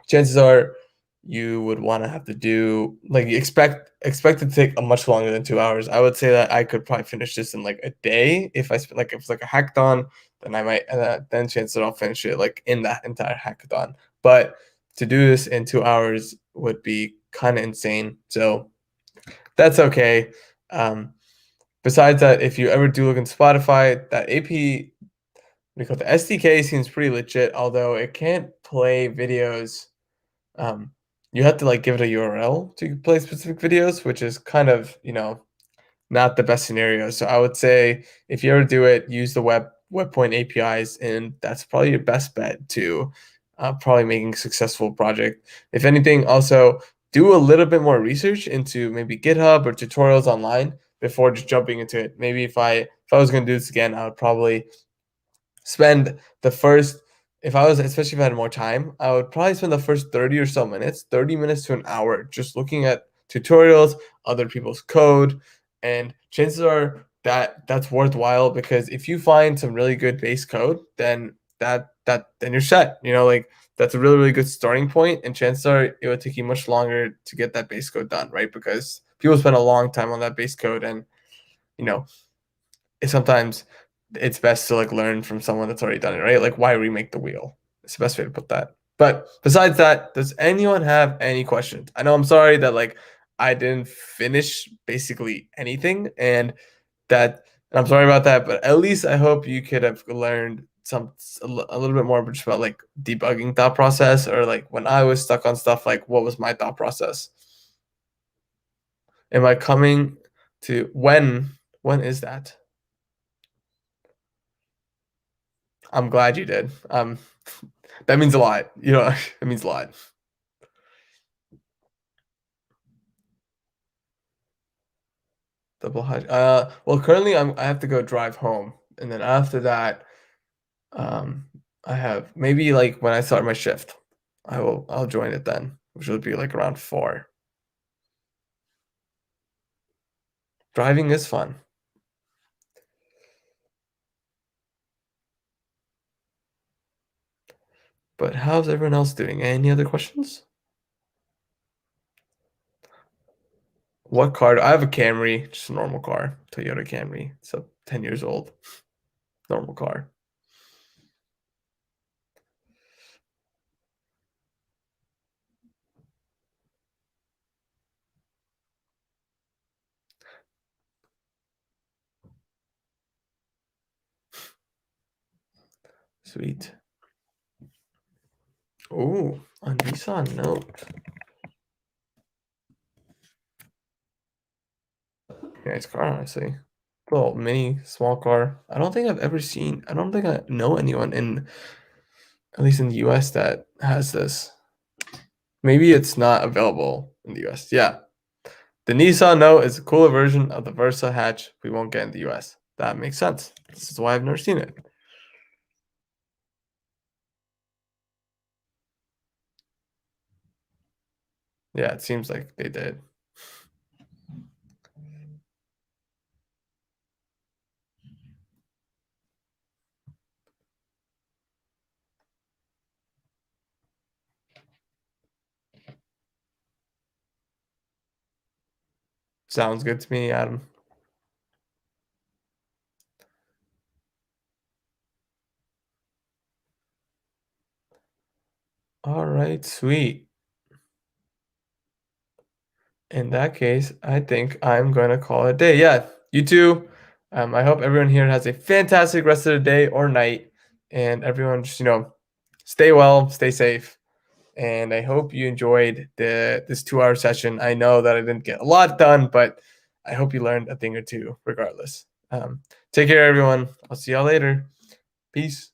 chances are you would want to have to do like you expect it to take a much longer than 2 hours. I would say that I could probably finish this in like a day if I spent like if it's like a hackathon, then I might then chances are I'll finish it like in that entire hackathon. But to do this in 2 hours would be kind of insane. So that's okay. Besides that, if you ever do look in Spotify, that AP because the SDK seems pretty legit, although it can't play videos. You have to like give it a URL to play specific videos, which is kind of not the best scenario. So I would say if you ever do it, use the webpoint APIs, and that's probably your best bet to probably making a successful project. If anything, also do a little bit more research into maybe GitHub or tutorials online before just jumping into it. Maybe if I was going to do this again, I would probably spend the first if I was especially if I had more time, I would probably spend the first 30 or so minutes, 30 minutes to an hour, just looking at tutorials, other people's code, and chances are that that's worthwhile because if you find some really good base code, then then you're set. Like that's a really good starting point, and chances are it would take you much longer to get that base code done, right? Because people spend a long time on that base code, and you know sometimes it's best to like learn from someone that's already done it, right? Like why remake the wheel? It's the best way to put that. But besides that, does anyone have any questions? I know I'm sorry that like I didn't finish basically anything and I'm sorry about that, but at least I hope you could have learned a little bit more just about like debugging thought process or like when I was stuck on stuff, like what was my thought process. Am I coming to when? When is that? I'm glad you did. That means a lot. You know, it means a lot. Double hutch. Well, currently I have to go drive home, and then after that, um, I have maybe like when I start my shift, I'll join it then, which will be like around 4. Driving is fun. But how's everyone else doing? Any other questions? What car? I have a Camry, just a normal car, Toyota Camry. It's 10 years old, normal car. Sweet. Oh, a Nissan Note. Nice car, honestly. Little mini, small car. I don't think I've ever seen. I don't think I know anyone at least in the US, that has this. Maybe it's not available in the US. Yeah, the Nissan Note is a cooler version of the Versa hatch we won't get in the US. That makes sense. This is why I've never seen it. Yeah, it seems like they did. Sounds good to me, Adam. All right, sweet. In that case, I think I'm going to call it a day. Yeah, you too. I hope everyone here has a fantastic rest of the day or night. And everyone just, stay well, stay safe. And I hope you enjoyed this 2-hour session. I know that I didn't get a lot done, but I hope you learned a thing or two regardless. Take care, everyone. I'll see y'all later. Peace.